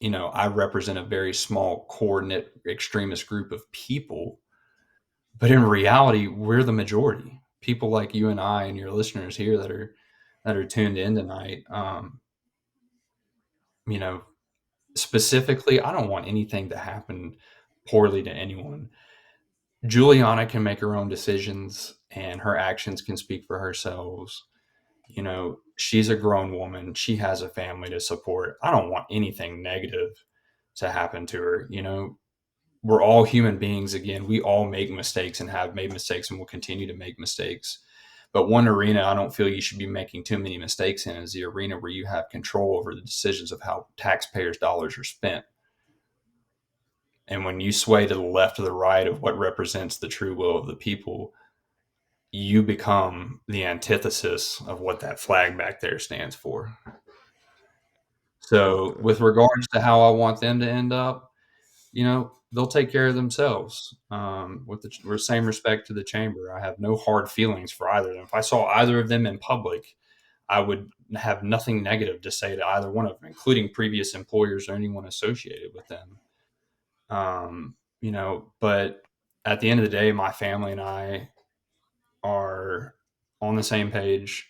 I represent a very small, core-knit, extremist group of people. But in reality, we're the majority. People like you and I and your listeners here that are tuned in tonight. Specifically, I don't want anything to happen poorly to anyone. Juliana can make her own decisions and her actions can speak for herself. She's a grown woman. She has a family to support. I don't want anything negative to happen to her. We're all human beings. Again, we all make mistakes and have made mistakes and will continue to make mistakes. But one arena I don't feel you should be making too many mistakes in is the arena where you have control over the decisions of how taxpayers' dollars are spent. And when you sway to the left or the right of what represents the true will of the people, you become the antithesis of what that flag back there stands for. So with regards to how I want them to end up, they'll take care of themselves. With the same respect to the chamber, I have no hard feelings for either of them. If I saw either of them in public, I would have nothing negative to say to either one of them, including previous employers or anyone associated with them. But at the end of the day, my family and I are on the same page.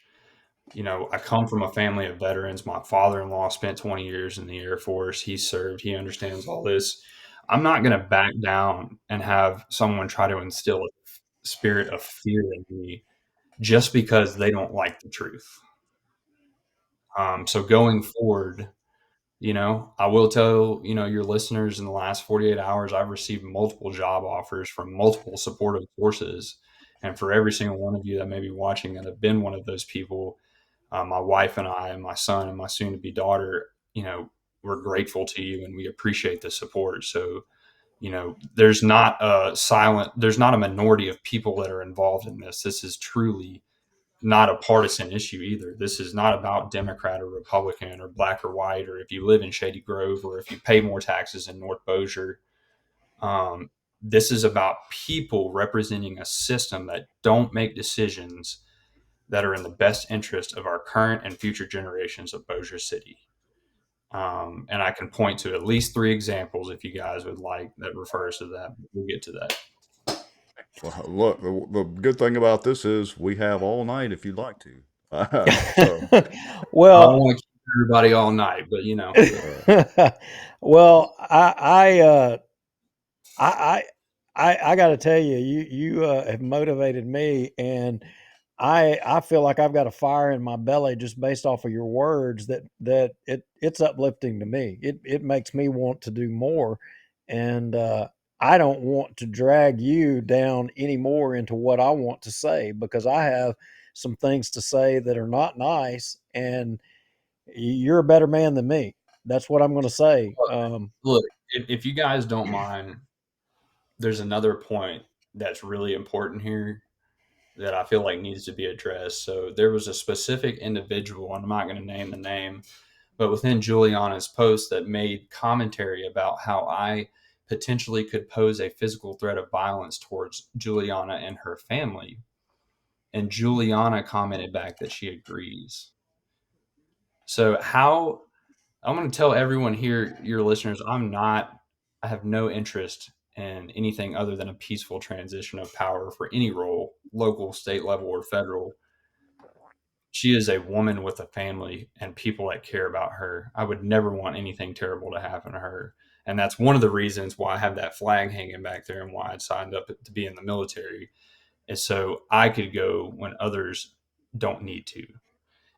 I come from a family of veterans. My father-in-law spent 20 years in the Air Force. He served. He understands all this. I'm not going to back down and have someone try to instill a spirit of fear in me just because they don't like the truth. So going forward, I will tell, your listeners, in the last 48 hours, I've received multiple job offers from multiple supportive sources. And for every single one of you that may be watching that have been one of those people, my wife and I and my son and my soon-to-be daughter, we're grateful to you and we appreciate the support. So, there's not a minority of people that are involved in this. This is truly not a partisan issue either. This is not about Democrat or Republican or black or white, or if you live in Shady Grove or if you pay more taxes in North Bossier. This is about people representing a system that don't make decisions that are in the best interest of our current and future generations of Bossier City. And I can point to at least 3 examples if you guys would like that refers to that. We'll get to that. Well, look, the good thing about this is we have all night if you'd like to. So. Well, I don't want to keep everybody all night, but Well, I I got to tell you, you have motivated me, and I feel like I've got a fire in my belly just based off of your words. That it's uplifting to me. It makes me want to do more, and I don't want to drag you down anymore into what I want to say, because I have some things to say that are not nice, and you're a better man than me. That's what I'm going to say. Look, if you guys don't mind, there's another point that's really important here that I feel like needs to be addressed. So there was a specific individual, and I'm not going to name the name, but within Juliana's post that made commentary about how I potentially could pose a physical threat of violence towards Juliana and her family. And Juliana commented back that she agrees. So how I'm going to tell everyone here, your listeners, I have no interest in anything other than a peaceful transition of power for any role, local, state level, or federal. She is a woman with a family and people that care about her. I would never want anything terrible to happen to her. And that's one of the reasons why I have that flag hanging back there and why I signed up to be in the military, is so I could go when others don't need to.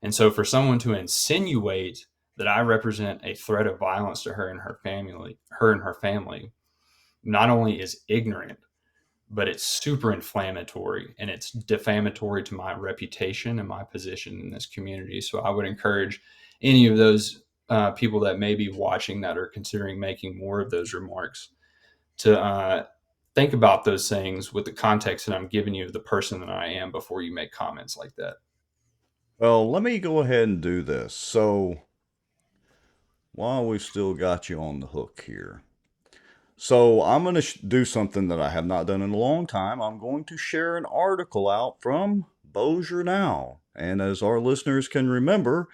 And so for someone to insinuate that I represent a threat of violence to her and her family, not only is ignorant, but it's super inflammatory and it's defamatory to my reputation and my position in this community. So I would encourage any of those people that may be watching that are considering making more of those remarks to think about those things with the context that I'm giving you of the person that I am before you make comments like that. Well, let me go ahead and do this. So, while we've still got you on the hook here. So, I'm going to do something that I have not done in a long time. I'm going to share an article out from Bossier Now. And as our listeners can remember,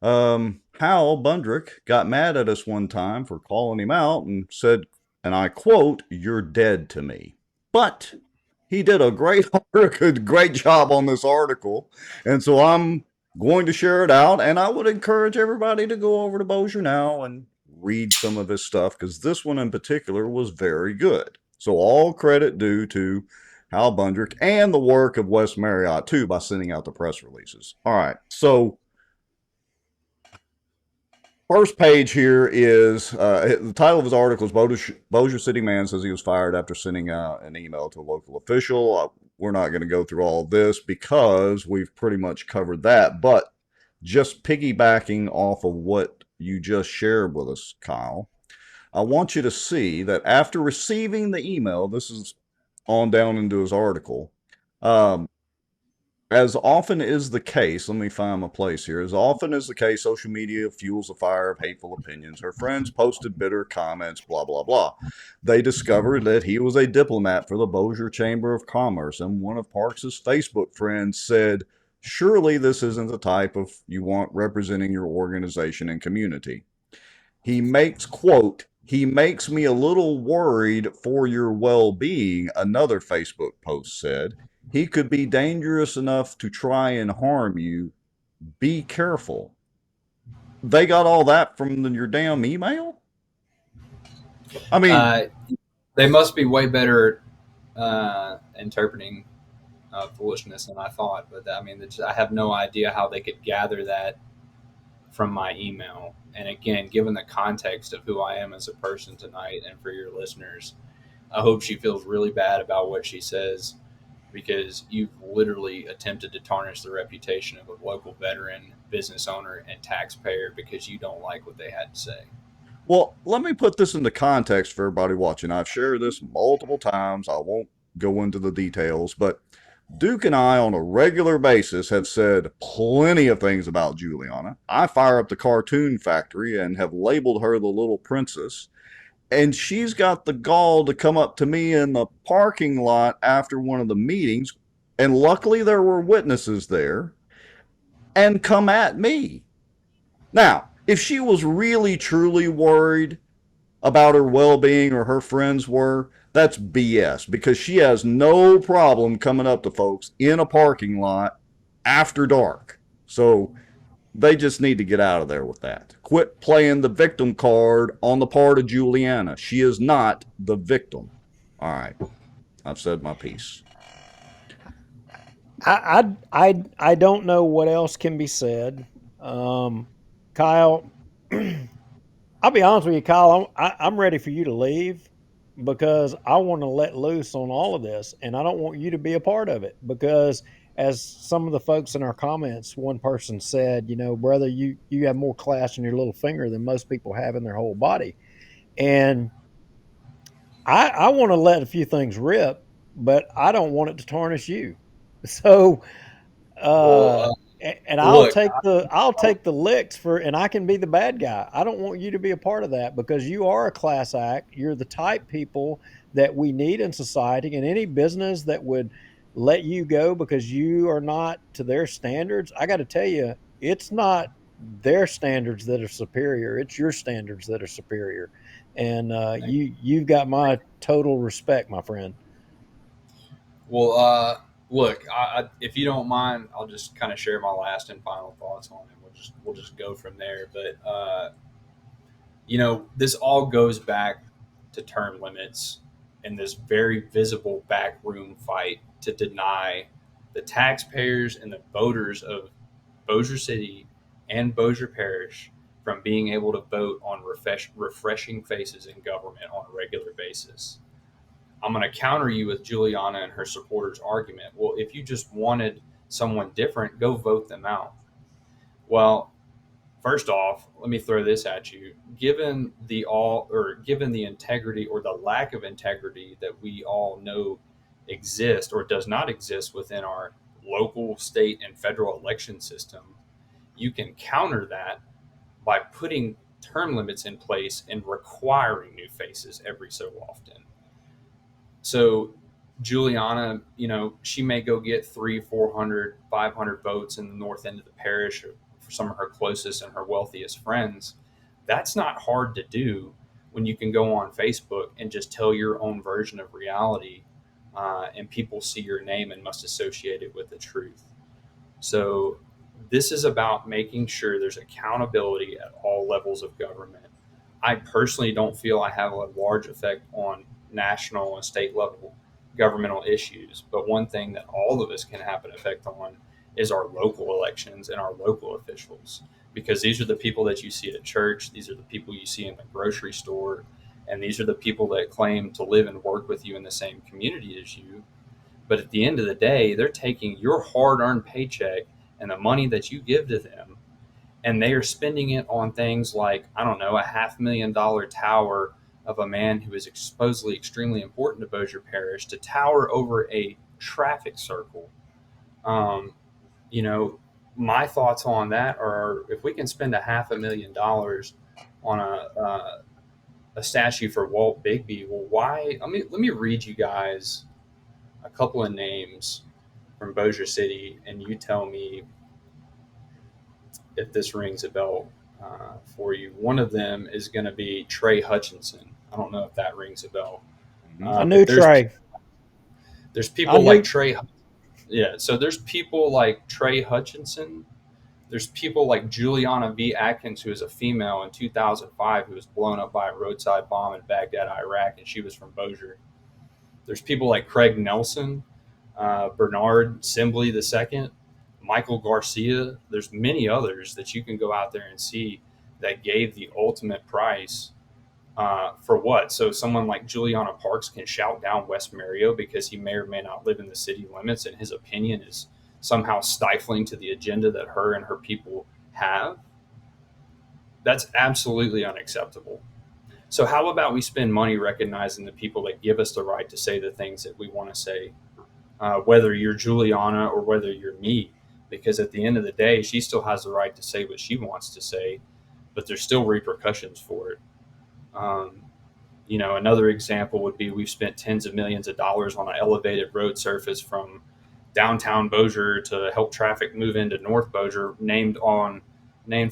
Hal Bundrick got mad at us one time for calling him out and said, and I quote, "You're dead to me." But he did a great job on this article. And so I'm going to share it out. And I would encourage everybody to go over to Bossier Now and read some of his stuff, because this one in particular was very good. So all credit due to Hal Bundrick and the work of Wes Marriott, too, by sending out the press releases. All right. So first page here is the title of his article is Bossier City Man says he was fired after sending an email to a local official. We're not going to go through all of this because we've pretty much covered that. But just piggybacking off of what you just shared with us, Kyle, I want you to see that after receiving the email, this is on down into his article, as often is the case, let me find my place here. As often is the case, social media fuels a fire of hateful opinions. Her friends posted bitter comments, blah, blah, blah. They discovered that he was a diplomat for the Bossier Chamber of Commerce, and one of Parks's Facebook friends said, "Surely this isn't the type of you want representing your organization and community." He makes, quote, "He makes me a little worried for your well-being," another Facebook post said. "He could be dangerous enough to try and harm you. Be careful." They got all that from your damn email? I mean, they must be way better interpreting foolishness than I thought. But I mean, I have no idea how they could gather that from my email. And again, given the context of who I am as a person tonight, and for your listeners, I hope she feels really bad about what she says, because you've literally attempted to tarnish the reputation of a local veteran, business owner, and taxpayer because you don't like what they had to say. well, let me put this into context for everybody watching. I've shared this multiple times. I won't go into the details, but Duke and I, on a regular basis, have said plenty of things about Juliana. I fire up the cartoon factory and have labeled her the little princess. And she's got the gall to come up to me in the parking lot after one of the meetings, and luckily there were witnesses there, and come at me. Now, if she was really truly worried about her well-being, or her friends were, that's BS, because she has no problem coming up to folks in a parking lot after dark. So They just need to get out of there with that. Quit playing the victim card on the part of Juliana. She is not the victim. All right. I've said my piece. I don't know what else can be said. Kyle, I'll be honest with you, Kyle. I'm ready for you to leave because I want to let loose on all of this, and I don't want you to be a part of it. Because as some of the folks in our comments, one person said, brother, you have more class in your little finger than most people have in their whole body, and I want to let a few things rip, but I don't want it to tarnish you. So Well, and look, I'll take the licks for, and I can be the bad guy. I don't want you to be a part of that because you are a class act. You're the type people that we need in society, and any business that would let you go because you are not to their standards. I got to tell you, it's not their standards that are superior. It's your standards that are superior, and you've got my total respect, my friend. well, look, if you don't mind, I'll just kind of share my last and final thoughts on it. We'll just go from there. But this all goes back to term limits and this very visible backroom fight to deny the taxpayers and the voters of Bossier City and Bossier Parish from being able to vote on refreshing faces in government on a regular basis. I'm going to counter you with Juliana and her supporters' argument. Well, if you just wanted someone different, go vote them out. Well, first off, let me throw this at you. Given the integrity or the lack of integrity that we all know exists or does not exist within our local, state, and federal election system, you can counter that by putting term limits in place and requiring new faces every so often. So Juliana, she may go get 300, 400, 500 votes in the north end of the parish for some of her closest and her wealthiest friends. That's not hard to do when you can go on Facebook and just tell your own version of reality, and people see your name and must associate it with the truth. So this is about making sure there's accountability at all levels of government. I personally don't feel I have a large effect on national and state level governmental issues, but one thing that all of us can have an effect on is our local elections and our local officials, because these are the people that you see at church, these are the people you see in the grocery store, and these are the people that claim to live and work with you in the same community as you. But at the end of the day, they're taking your hard-earned paycheck and the money that you give to them, and they are spending it on things like, I don't know, a $500,000 tower of a man who is supposedly extremely important to Bossier Parish to tower over a traffic circle. Um, you know, my thoughts on that are, if we can spend a $500,000 on a statue for Walt Bigby, well, why? Let me read you guys a couple of names from Bossier City, and you tell me if this rings a bell for you. One of them is going to be Trey Hutchinson. I don't know if that rings a bell. I knew Trey. There's people like Trey. Yeah, so there's people like Trey Hutchinson. There's people like Juliana V. Atkins, who is a female in 2005 who was blown up by a roadside bomb in Baghdad, Iraq, and she was from Bossier. There's people like Craig Nelson, Bernard Sibley II, Michael Garcia. There's many others that you can go out there and see that gave the ultimate price for what? So someone like Juliana Parks can shout down West Mario because he may or may not live in the city limits, and his opinion is somehow stifling to the agenda that her and her people have. That's absolutely unacceptable. So how about we spend money recognizing the people that give us the right to say the things that we want to say, whether you're Juliana or whether you're me, because at the end of the day, she still has the right to say what she wants to say, but there's still repercussions for it. Another example would be, we've spent tens of millions of dollars on an elevated road surface from downtown Bossier to help traffic move into North Bossier, named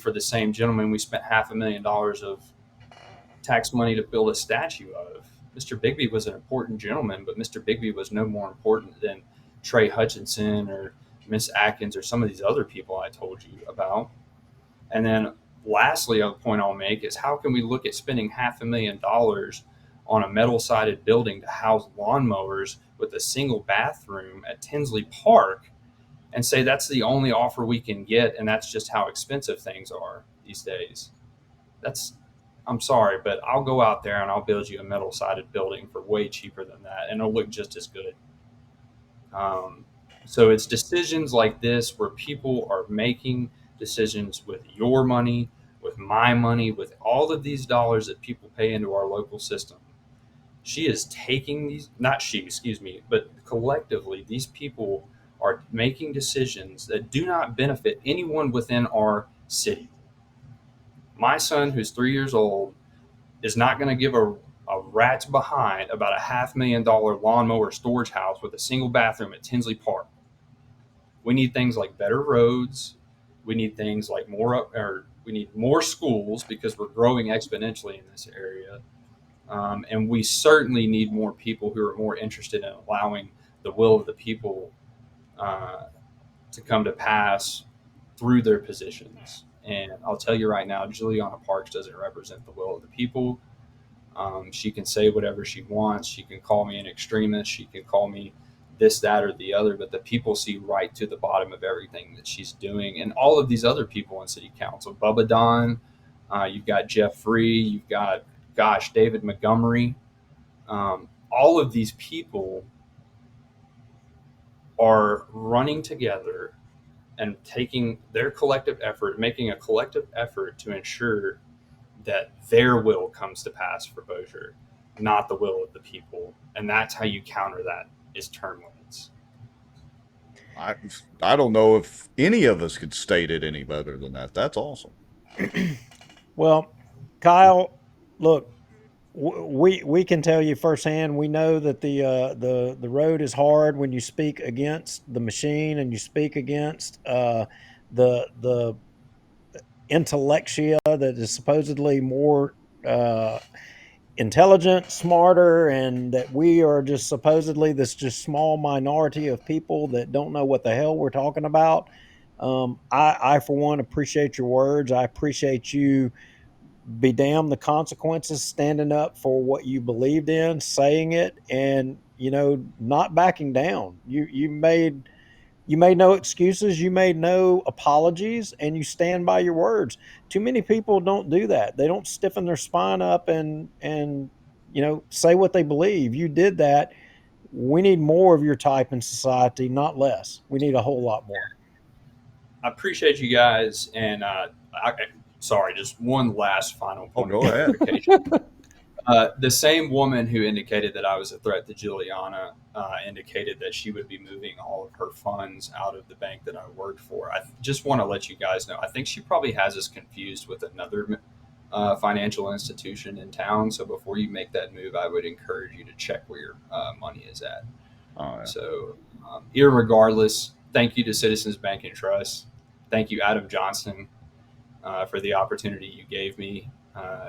for the same gentleman we spent $500,000 of tax money to build a statue of. Mr. Bigby was an important gentleman, but Mr. Bigby was no more important than Trey Hutchinson or Miss Atkins or some of these other people I told you about. And then lastly, a point I'll make is how can we look at spending $500,000 on a metal sided building to house lawnmowers with a single bathroom at Tinsley Park and say that's the only offer we can get, and that's just how expensive things are these days? That's, I'm sorry, but I'll go out there and I'll build you a metal sided building for way cheaper than that, and it'll look just as good. Um, so it's decisions like this where people are making decisions with your money, with my money, with all of these dollars that people pay into our local system. She is taking these, not she, excuse me, but collectively, these people are making decisions that do not benefit anyone within our city. My son, who's 3 years old, is not going to give a rat's behind about a $500,000 lawnmower storage house with a single bathroom at Tinsley Park. We need things like better roads. We need things like we need more schools because we're growing exponentially in this area. And we certainly need more people who are more interested in allowing the will of the people uh, to come to pass through their positions. And I'll tell you right now, Juliana Parks doesn't represent the will of the people. She can say whatever she wants. She can call me an extremist. She can call me this, that, or the other. But the people see right to the bottom of everything that she's doing. And all of these other people in city council, Bubba Don, you've got Jeff Free, you've got, gosh, David Montgomery. All of these people are running together and taking their collective effort, making a collective effort to ensure that their will comes to pass for Bossier, not the will of the people. And that's how you counter that, is term limits. I don't know if any of us could state it any better than that. That's awesome. Well, Kyle, look, we can tell you firsthand. We know that the road is hard when you speak against the machine and you speak against the intellectia that is supposedly more intelligent, smarter, and that we are just supposedly this just small minority of people that don't know what the hell we're talking about. I for one appreciate your words. I appreciate you be damned the consequences, standing up for what you believed in, saying it, and not backing down. You made no excuses, you made no apologies, and you stand by your words. Too many people don't do that. They don't stiffen their spine up and say what they believe. You did that. We need more of your type in society, not less. We need a whole lot more. I appreciate you guys. And sorry, just one last final point of clarification. The same woman who indicated that I was a threat to Juliana indicated that she would be moving all of her funds out of the bank that I worked for. I just want to let you guys know, I think she probably has us confused with another financial institution in town. So before you make that move, I would encourage you to check where your money is at. Oh, yeah. So, irregardless, thank you to Citizens Bank and Trust. Thank you, Adam Johnson, for the opportunity you gave me.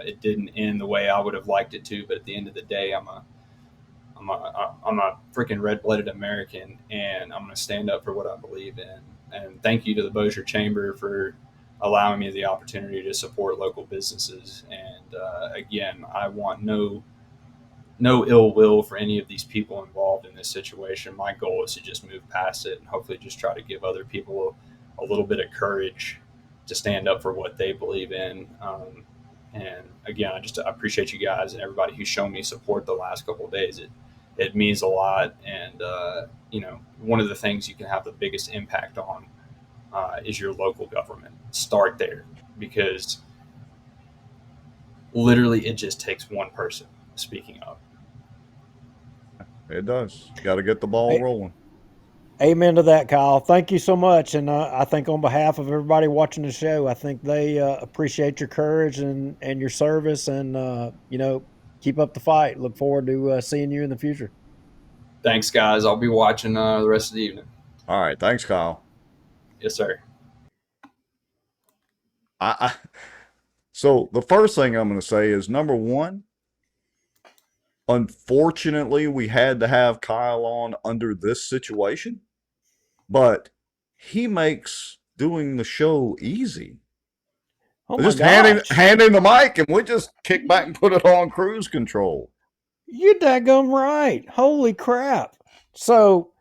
It didn't end the way I would have liked it to, but at the end of the day, I'm a freaking red-blooded American, and I'm going to stand up for what I believe in. And thank you to the Bossier Chamber for allowing me the opportunity to support local businesses. And again, I want no ill will for any of these people involved in this situation. My goal is to just move past it and hopefully just try to give other people a little bit of courage to stand up for what they believe in. And again, I appreciate you guys and everybody who's shown me support the last couple of days. It means a lot. And, one of the things you can have the biggest impact on is your local government. Start there, because literally it just takes one person speaking up. It does. Got to get the ball rolling. Amen to that, Kyle. Thank you so much. And I think on behalf of everybody watching the show, I think they appreciate your courage and your service, and keep up the fight. Look forward to seeing you in the future. Thanks, guys. I'll be watching the rest of the evening. All right. Thanks, Kyle. Yes, sir. So the first thing I'm going to say is, number one, unfortunately, we had to have Kyle on under this situation, but he makes doing the show easy. Oh my Just gosh. handing the mic, and we just kick back and put it on cruise control. You daggum right. Holy crap. So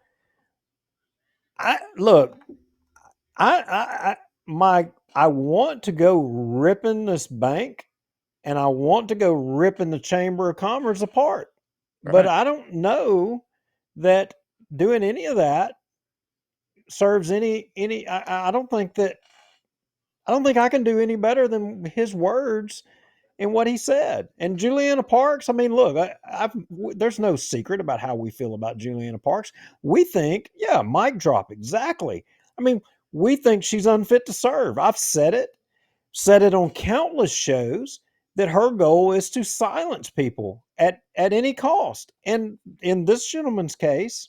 I look, I want to go ripping this bank and I want to go ripping the Chamber of Commerce apart. But Right. I don't know that doing any of that serves any I don't think I can do any better than his words and what he said. And Juliana Parks, I mean, look, there's no secret about how we feel about Juliana Parks. We think, yeah, mic drop, exactly. I mean, we think she's unfit to serve. I've said it on countless shows that her goal is to silence people at any cost. And in this gentleman's case,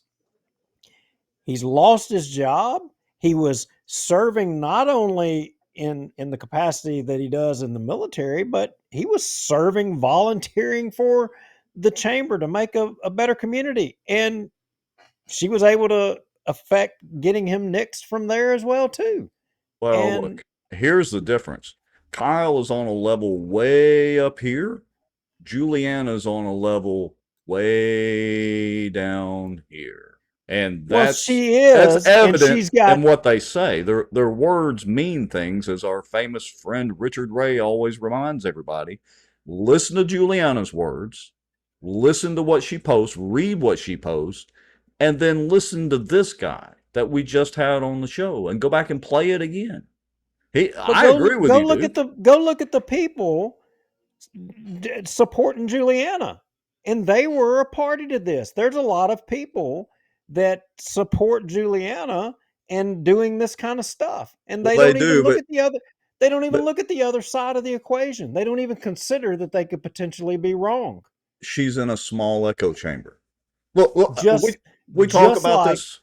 he's lost his job. He was serving not only in the capacity that he does in the military, but he was serving, volunteering for the chamber to make a better community. And she was able to affect getting him nixed from there as well too. Well, And look, here's the difference. Kyle is on a level way up here. Juliana's on a level way down here. And well, that's she is, and evident she's got in what they say. Their words mean things, as our famous friend Richard Ray always reminds everybody. Listen to Juliana's words, listen to what she posts, read what she posts, and then listen to this guy that we just had on the show and go back and play it again. but I agree with you, dude. go look at the people supporting Juliana, and they were a party to this. There's a lot of people that support Juliana and doing this kind of stuff, and Well, they they don't even do, look at the other. They don't even but look at the other side of the equation. They don't even consider that they could potentially be wrong. she's in a small echo chamber. Look, Just, we talk just about like this.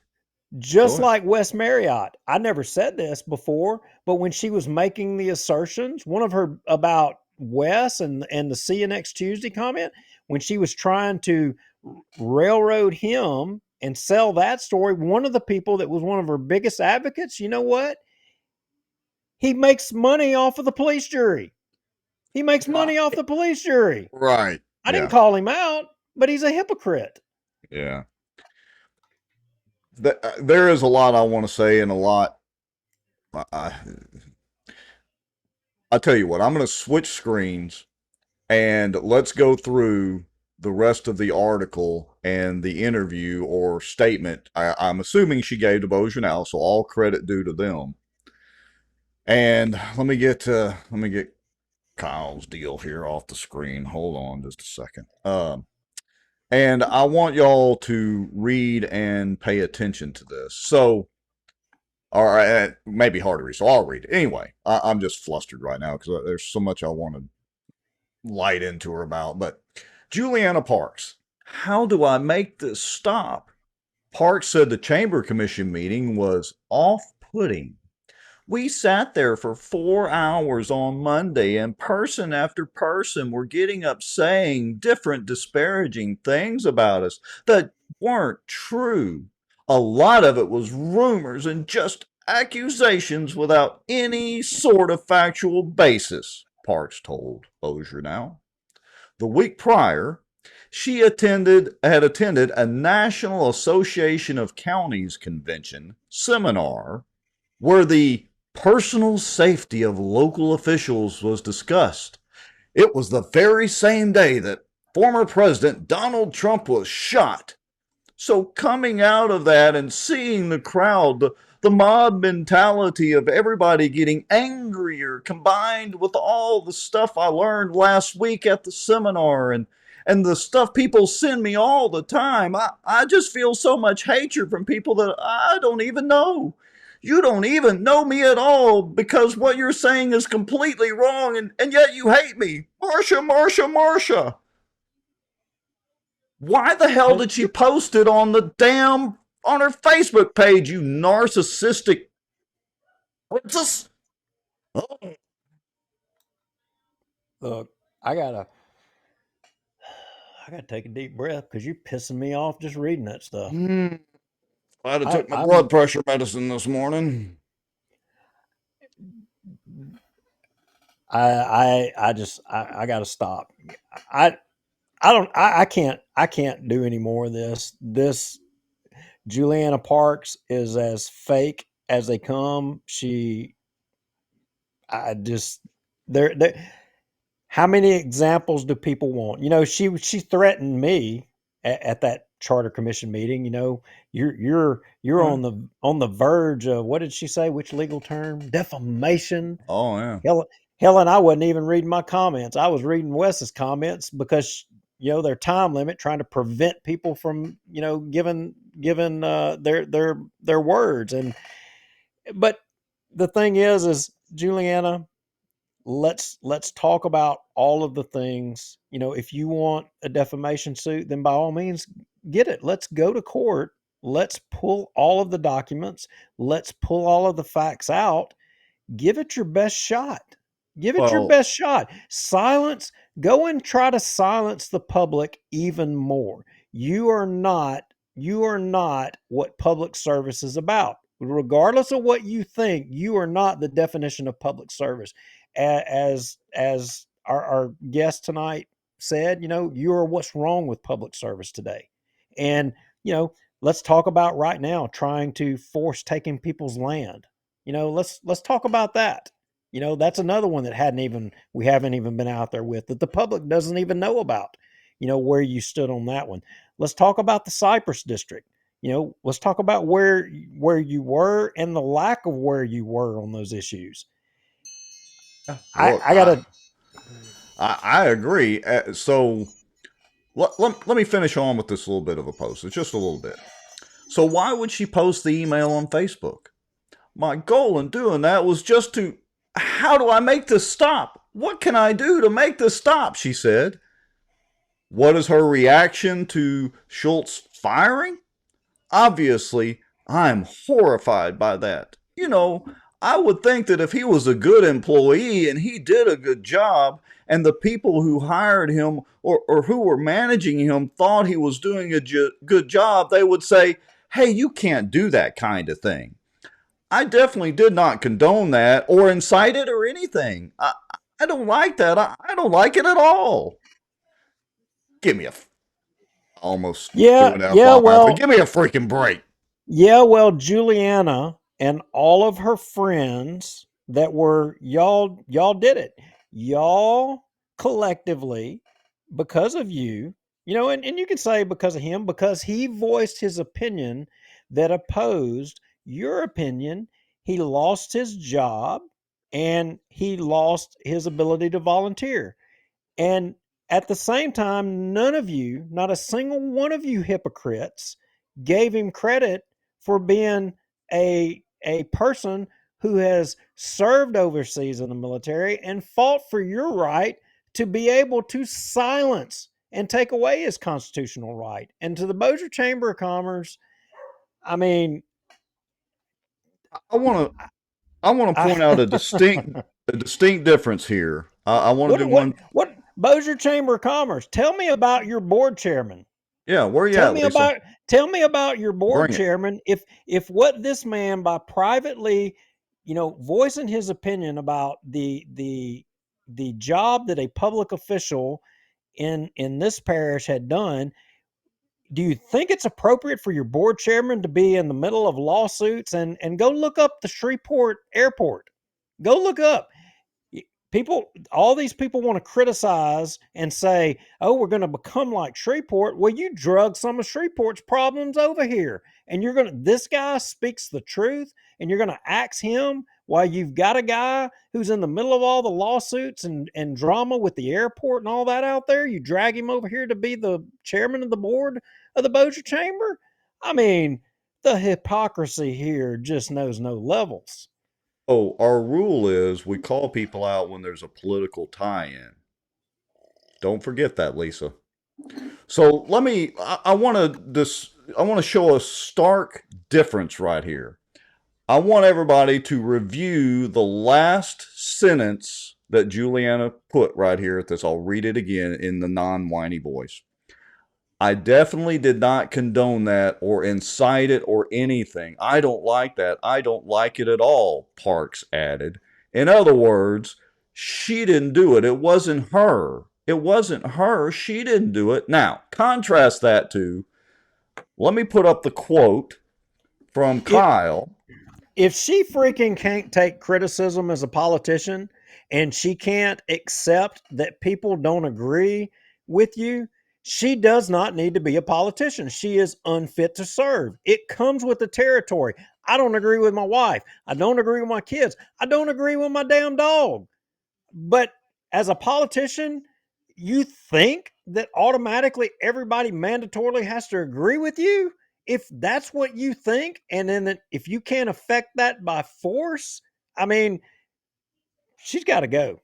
Go Just ahead. like Wes Marriott, I never said this before, but when she was making the assertions, one of her about Wes and the See You Next Tuesday comment, when she was trying to railroad him and sell that story, one of the people that was one of her biggest advocates, you know what? He makes money off of the police jury. He makes money off the police jury. Right. I didn't Yeah. call him out, but he's a hypocrite. Yeah. There is a lot I want to say, and a lot. I tell you what, I'm going to switch screens and let's go through the rest of the article and the interview or statement. I'm assuming she gave to Bossier, so all credit due to them. And let me get Kyle's deal here off the screen. Hold on just a second. And I want y'all to read and pay attention to this. So, all right, it may be hard to read, so I'll read it. Anyway, I'm just flustered right now because there's so much I want to light into her about. But Juliana Parks, how do I make this stop? Parks said the Chamber Commission meeting was off-putting. We sat there for 4 hours on Monday, and person after person were getting up saying different disparaging things about us that weren't true. A lot of it was rumors and just accusations without any sort of factual basis, Parks told Bossier now. The week prior, she had attended a National Association of Counties convention seminar where the personal safety of local officials was discussed. It was the very same day that former President Donald Trump was shot. So coming out of that and seeing the crowd, the mob mentality of everybody getting angrier combined with all the stuff I learned last week at the seminar and the stuff people send me all the time, I just feel so much hatred from people that I don't even know. You don't even know me at all because what you're saying is completely wrong and yet you hate me. Marsha. Why the hell did she post it on her Facebook page, you narcissistic princess? Oh. Look, I gotta take a deep breath because you're pissing me off just reading that stuff. Glad I took my I'm blood pressure medicine this morning. I got to stop. I I can't do any more of this. This Juliana Parks is as fake as they come. I just there. How many examples do people want? You know, she threatened me at that charter commission meeting. You know, you're Right. on the verge of, what did she say? Which legal term? Defamation. Oh yeah. Hell, and I wasn't even reading my comments. I was reading Wes's comments because you know their time limit, trying to prevent people from giving their words. And but the thing is Juliana, let's talk about all of the things. You know, if you want a defamation suit, then by all means get it. Let's go to court. Let's pull all of the documents. Let's pull all of the facts out. Give it your best shot. Give it your Well, best shot. Go and try to silence the public even more. You are not what public service is about. Regardless of what you think, you are not the definition of public service. As our guest tonight said, you know, you are what's wrong with public service today. And, you know, let's talk about right now trying to force taking people's land. You know, let's talk about that. You know, that's another one that we haven't even been out there with, that the public doesn't even know about. You know, where you stood on that one. Let's talk about the Cypress district. You know, let's talk about where you were and the lack of where you were on those issues. look, I gotta. I agree. So let me finish on with this little bit of a post. It's just a little bit. So why would she post the email on Facebook? My goal in doing that was just to, how do I make this stop? What can I do to make this stop? She said. What is her reaction to Schuldt's firing? Obviously, I'm horrified by that. You know, I would think that if he was a good employee and he did a good job, and the people who hired him or who were managing him thought he was doing a good job, they would say, hey, you can't do that kind of thing. I definitely did not condone that or incite it or anything. I don't like that. I don't like it at all. Give me a almost threw Yeah, an F yeah, bomb out there. well, Give me a freaking break. yeah, well, Juliana and all of her friends that were y'all did it. Y'all collectively, because of you, you know, and you can say because of him, because he voiced his opinion that opposed your opinion, he lost his job and he lost his ability to volunteer. And at the same time, none of you, not a single one of you hypocrites, gave him credit for being a person who has served overseas in the military and fought for your right to be able to silence and take away his constitutional right. And to the Bossier Chamber of Commerce, I mean, I want to I want to point out a distinct difference here. I want to do one. what Bossier Chamber of Commerce? Tell me about your board chairman. Yeah, where you Tell at, me Lisa? about tell me about your board Bring it. chairman. If what this man, by privately, you know, voicing his opinion about the job that a public official in this parish had done, do you think it's appropriate for your board chairman to be in the middle of lawsuits? And go look up the Shreveport airport. Go look up. People, all these people want to criticize and say, oh, we're going to become like Shreveport. Well, you drug some of Shreveport's problems over here. And this guy speaks the truth, and you're going to axe him while you've got a guy who's in the middle of all the lawsuits and drama with the airport and all that out there. You drag him over here to be the chairman of the board of the Bossier Chamber. I mean, the hypocrisy here just knows no levels. Oh, our rule is we call people out when there's a political tie-in. Don't forget that, Lisa. So let me. I want to show a stark difference right here. I want everybody to review the last sentence that Juliana put right here at this. I'll read it again in the non-whiny voice. I definitely did not condone that or incite it or anything. I don't like that. I don't like it at all, Parks added. In other words, She didn't do it. It wasn't her. It wasn't her. She didn't do it. Now, contrast that to, let me put up the quote from Kyle. If she freaking can't take criticism as a politician and she can't accept that people don't agree with you, she does not need to be a politician. She is unfit to serve. It comes with the territory. I don't agree with my wife. I don't agree with my kids. I don't agree with my damn dog. But as a politician, you think that automatically everybody mandatorily has to agree with you? If that's what you think, and then if you can't affect that by force, I mean, she's got to go.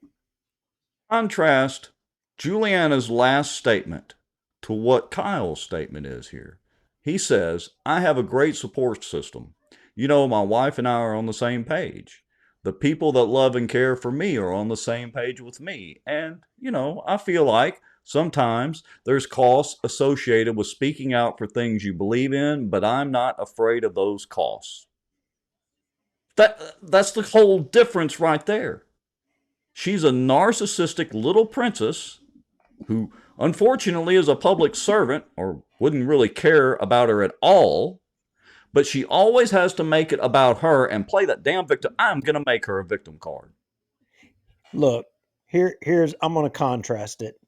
Contrast Juliana's last statement to what Kyle's statement is here. He says, I have a great support system. You know, my wife and I are on the same page. The people that love and care for me are on the same page with me. And, you know, I feel like sometimes there's costs associated with speaking out for things you believe in, but I'm not afraid of those costs. That's the whole difference right there. She's a narcissistic little princess who unfortunately is a public servant or wouldn't really care about her at all, but she always has to make it about her and play that damn victim. I'm going to make her a victim card. Look, here's I'm going to contrast it.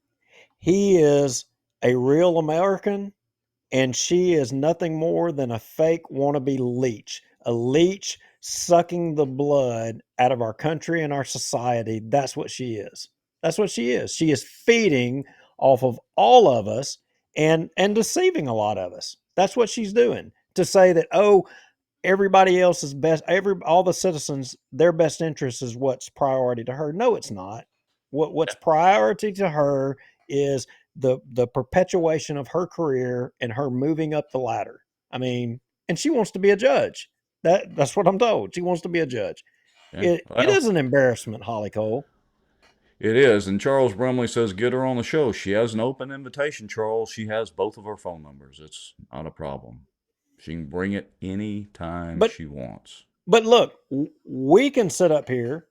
He is a real American, and she is nothing more than a fake wannabe leech, a leech sucking the blood out of our country and our society. That's what she is. That's what she is. She is feeding off of all of us and deceiving a lot of us. That's what she's doing. To say that, oh, everybody else's best, all the citizens, their best interest is what's priority to her. No, it's not. What's priority to her is the perpetuation of her career and her moving up the ladder. I mean, and she wants to be a judge. That's what I'm told. She wants to be a judge. Yeah, It is an embarrassment, Holly Cole. It is. And Charles Brumley says, get her on the show. She has an open invitation, Charles. She has both of her phone numbers. It's not a problem. She can bring it any time she wants. But look, we can sit up here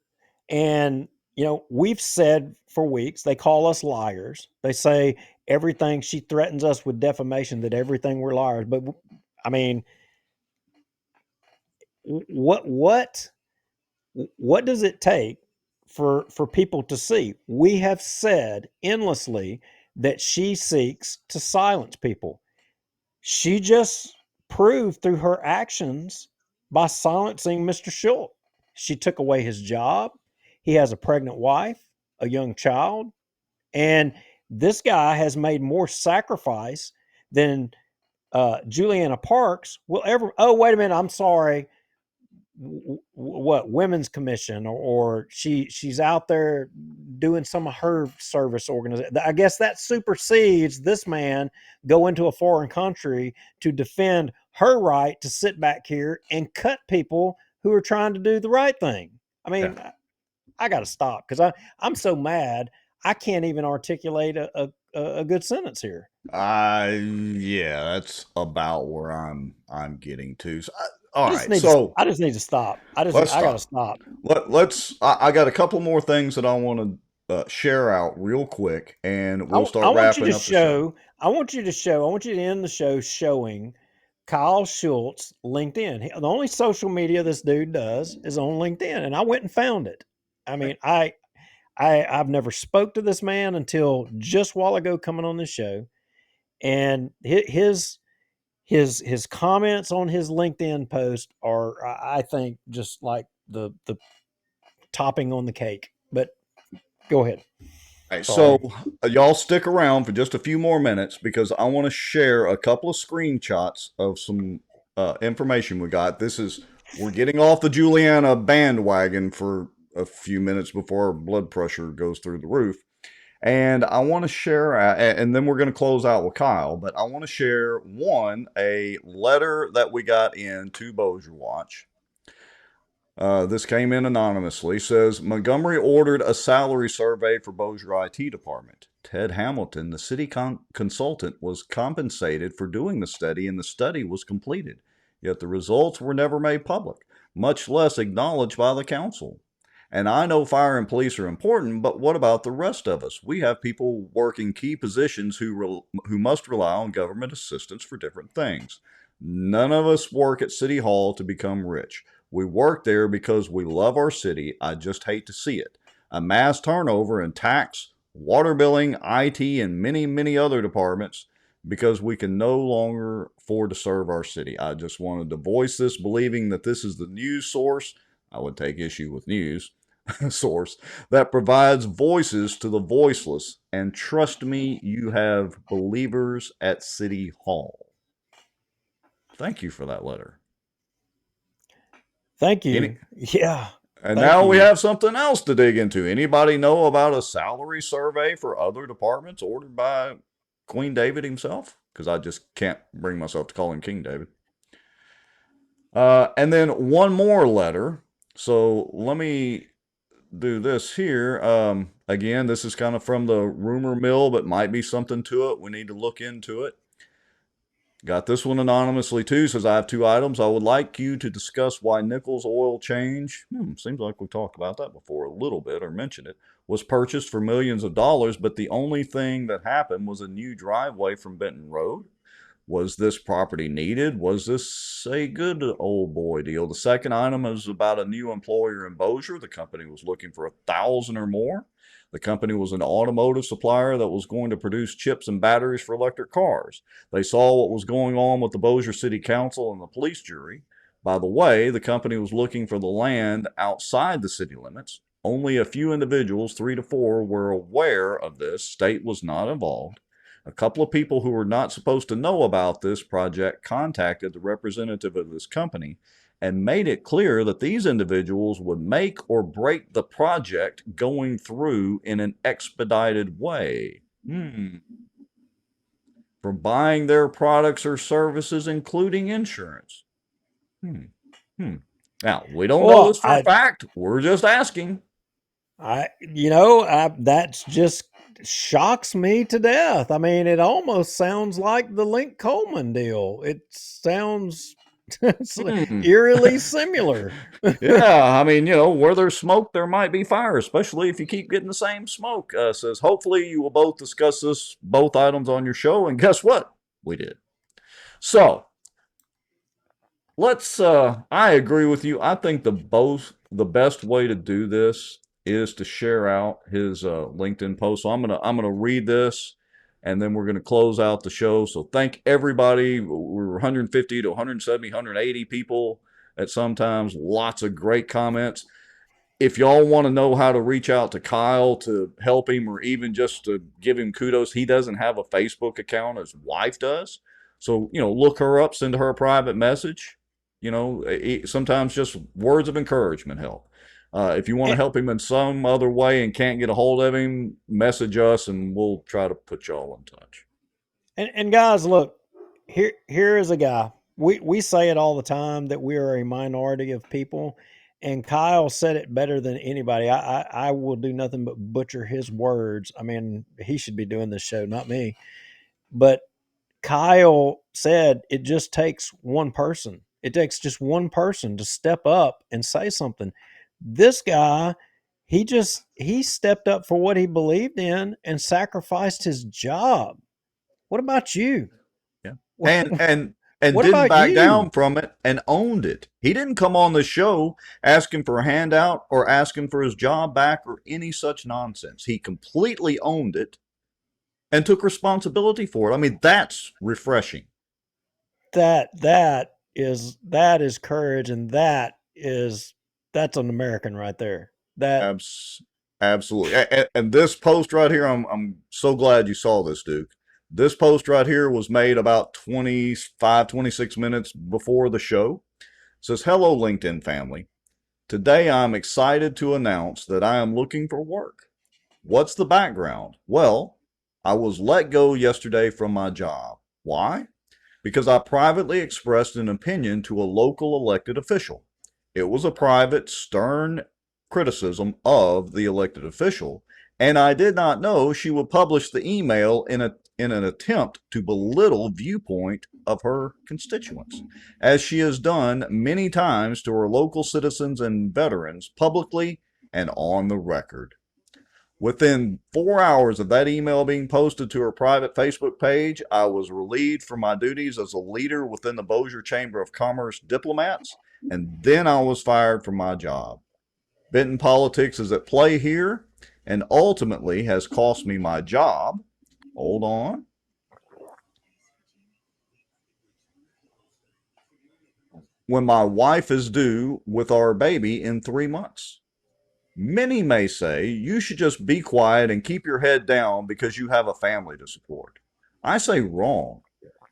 and, you know, we've said for weeks, they call us liars. They say everything, she threatens us with defamation, that everything we're liars. But I mean, what does it take for people to see? We have said endlessly that she seeks to silence people. She just proved through her actions by silencing Mr. Schuldt. She took away his job. He has a pregnant wife, a young child, and this guy has made more sacrifice than Juliana Parks will ever. Oh, wait a minute. I'm sorry. What women's commission or she's out there doing some of her service organization. I guess that supersedes this man go into a foreign country to defend her right to sit back here and cut people who are trying to do the right thing. I mean, I got to stop because I'm so mad I can't even articulate a good sentence here. Yeah, that's about where I'm getting to. So, all right, I just need to stop. I got to stop. I got a couple more things that I want to share out real quick, and we'll start wrapping up the show. I want you to end the show showing Kyle Schultz LinkedIn. The only social media this dude does is on LinkedIn, and I went and found it. I mean, I've never spoke to this man until just a while ago coming on this show, and his comments on his LinkedIn post are, I think, just like the topping on the cake. But go ahead. All right, so y'all stick around for just a few more minutes because I want to share a couple of screenshots of some information we got. We're getting off the Juliana bandwagon for a few minutes before our blood pressure goes through the roof. And I want to share, and then we're going to close out with Kyle, but I want to share a letter that we got in to bossierwatch. This came in anonymously. Says, Montgomery ordered a salary survey for Bossier IT department. Ted Hamilton, the city consultant, was compensated for doing the study, and the study was completed. Yet the results were never made public, much less acknowledged by the council. And I know fire and police are important, but what about the rest of us? We have people working key positions who must rely on government assistance for different things. None of us work at City Hall to become rich. We work there because we love our city. I just hate to see it. A mass turnover in tax, water billing, IT, and many, many other departments because we can no longer afford to serve our city. I just wanted to voice this, believing that this is the news source. I would take issue with news source that provides voices to the voiceless. And trust me, you have believers at City Hall. Thank you for that letter. Thank you. Yeah. And Thank now we you. have something else to dig into. Anybody know about a salary survey for other departments ordered by Queen David himself? Because I just can't bring myself to call him King David. And then one more letter. So let me do this here. Again, this is kind of from the rumor mill, but might be something to it. We need to look into it. Got this one anonymously too. Says, I have 2 items. I would like you to discuss why Nichols Oil Change, seems like we talked about that before a little bit or mentioned it, was purchased for millions of dollars, but the only thing that happened was a new driveway from Benton Road. Was this property needed? Was this a good old boy deal? The second item is about a new employer in Bossier. The company was looking for 1,000 or more. The company was an automotive supplier that was going to produce chips and batteries for electric cars. They saw what was going on with the Bossier City Council and the police jury. By the way, the company was looking for the land outside the city limits. Only a few individuals, 3 to 4, were aware of this. State was not involved. A couple of people who were not supposed to know about this project contacted the representative of this company and made it clear that these individuals would make or break the project going through in an expedited way. For buying their products or services, including insurance. Now, we don't know this for a fact. We're just asking. That's just shocks me to death. I mean, it almost sounds like the Link Coleman deal. It sounds eerily similar. Yeah, I mean, where there's smoke, there might be fire, especially if you keep getting the same smoke. Says, hopefully you will both discuss both items on your show. And guess what? We did. So, I agree with you. I think the best way to do this is to share out his LinkedIn post. So I'm gonna read this, and then we're gonna close out the show. So thank everybody. We're 150 to 170, 180 people at sometimes. Lots of great comments. If y'all want to know how to reach out to Kyle to help him, or even just to give him kudos, he doesn't have a Facebook account. His wife does. So look her up, send her a private message. Sometimes just words of encouragement help. If you want to help him in some other way and can't get a hold of him, message us and we'll try to put y'all in touch. And guys, look, here is a guy. We say it all the time that we are a minority of people, and Kyle said it better than anybody. I will do nothing but butcher his words. I mean, he should be doing this show, not me. But Kyle said it just takes one person. It takes just one person to step up and say something. This guy, he stepped up for what he believed in and sacrificed his job. What about you? Yeah. And didn't back down from it and owned it. He didn't come on the show asking for a handout or asking for his job back or any such nonsense. He completely owned it and took responsibility for it. I mean, that's refreshing. That is courage, and that's an American right there. Absolutely. And this post right here, I'm so glad you saw this, Duke. This post right here was made about 26 minutes before the show. It says, hello, LinkedIn family. Today, I'm excited to announce that I am looking for work. What's the background? Well, I was let go yesterday from my job. Why? Because I privately expressed an opinion to a local elected official. It was a private, stern criticism of the elected official, and I did not know she would publish the email in an attempt to belittle viewpoint of her constituents, as she has done many times to her local citizens and veterans, publicly and on the record. Within 4 hours of that email being posted to her private Facebook page, I was relieved from my duties as a leader within the Bossier Chamber of Commerce diplomats, and then I was fired from my job. Benton politics is at play here, and ultimately has cost me my job. Hold on. When my wife is due with our baby in 3 months. Many may say you should just be quiet and keep your head down because you have a family to support. I say wrong.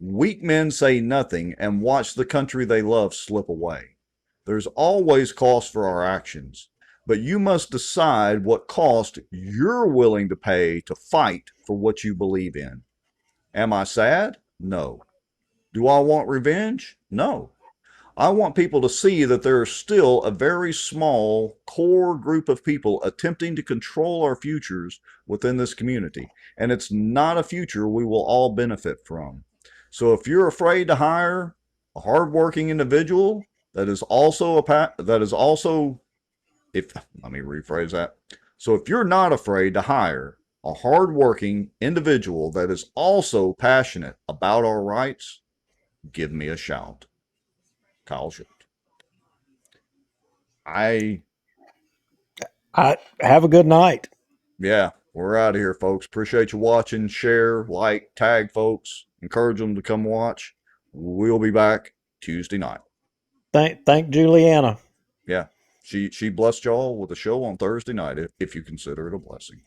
Weak men say nothing and watch the country they love slip away. There's always cost for our actions, but you must decide what cost you're willing to pay to fight for what you believe in. Am I sad? No. Do I want revenge? No. I want people to see that there is still a very small core group of people attempting to control our futures within this community, and it's not a future we will all benefit from. So if you're afraid to hire a hardworking individual let me rephrase that. So if you're not afraid to hire a hardworking individual that is also passionate about our rights, give me a shout. Kyle Schuldt. I have a good night. Yeah, we're out of here, folks. Appreciate you watching. Share, like, tag folks. Encourage them to come watch. We'll be back Tuesday night. Thank Juliana. Yeah, she blessed y'all with a show on Thursday night, if you consider it a blessing.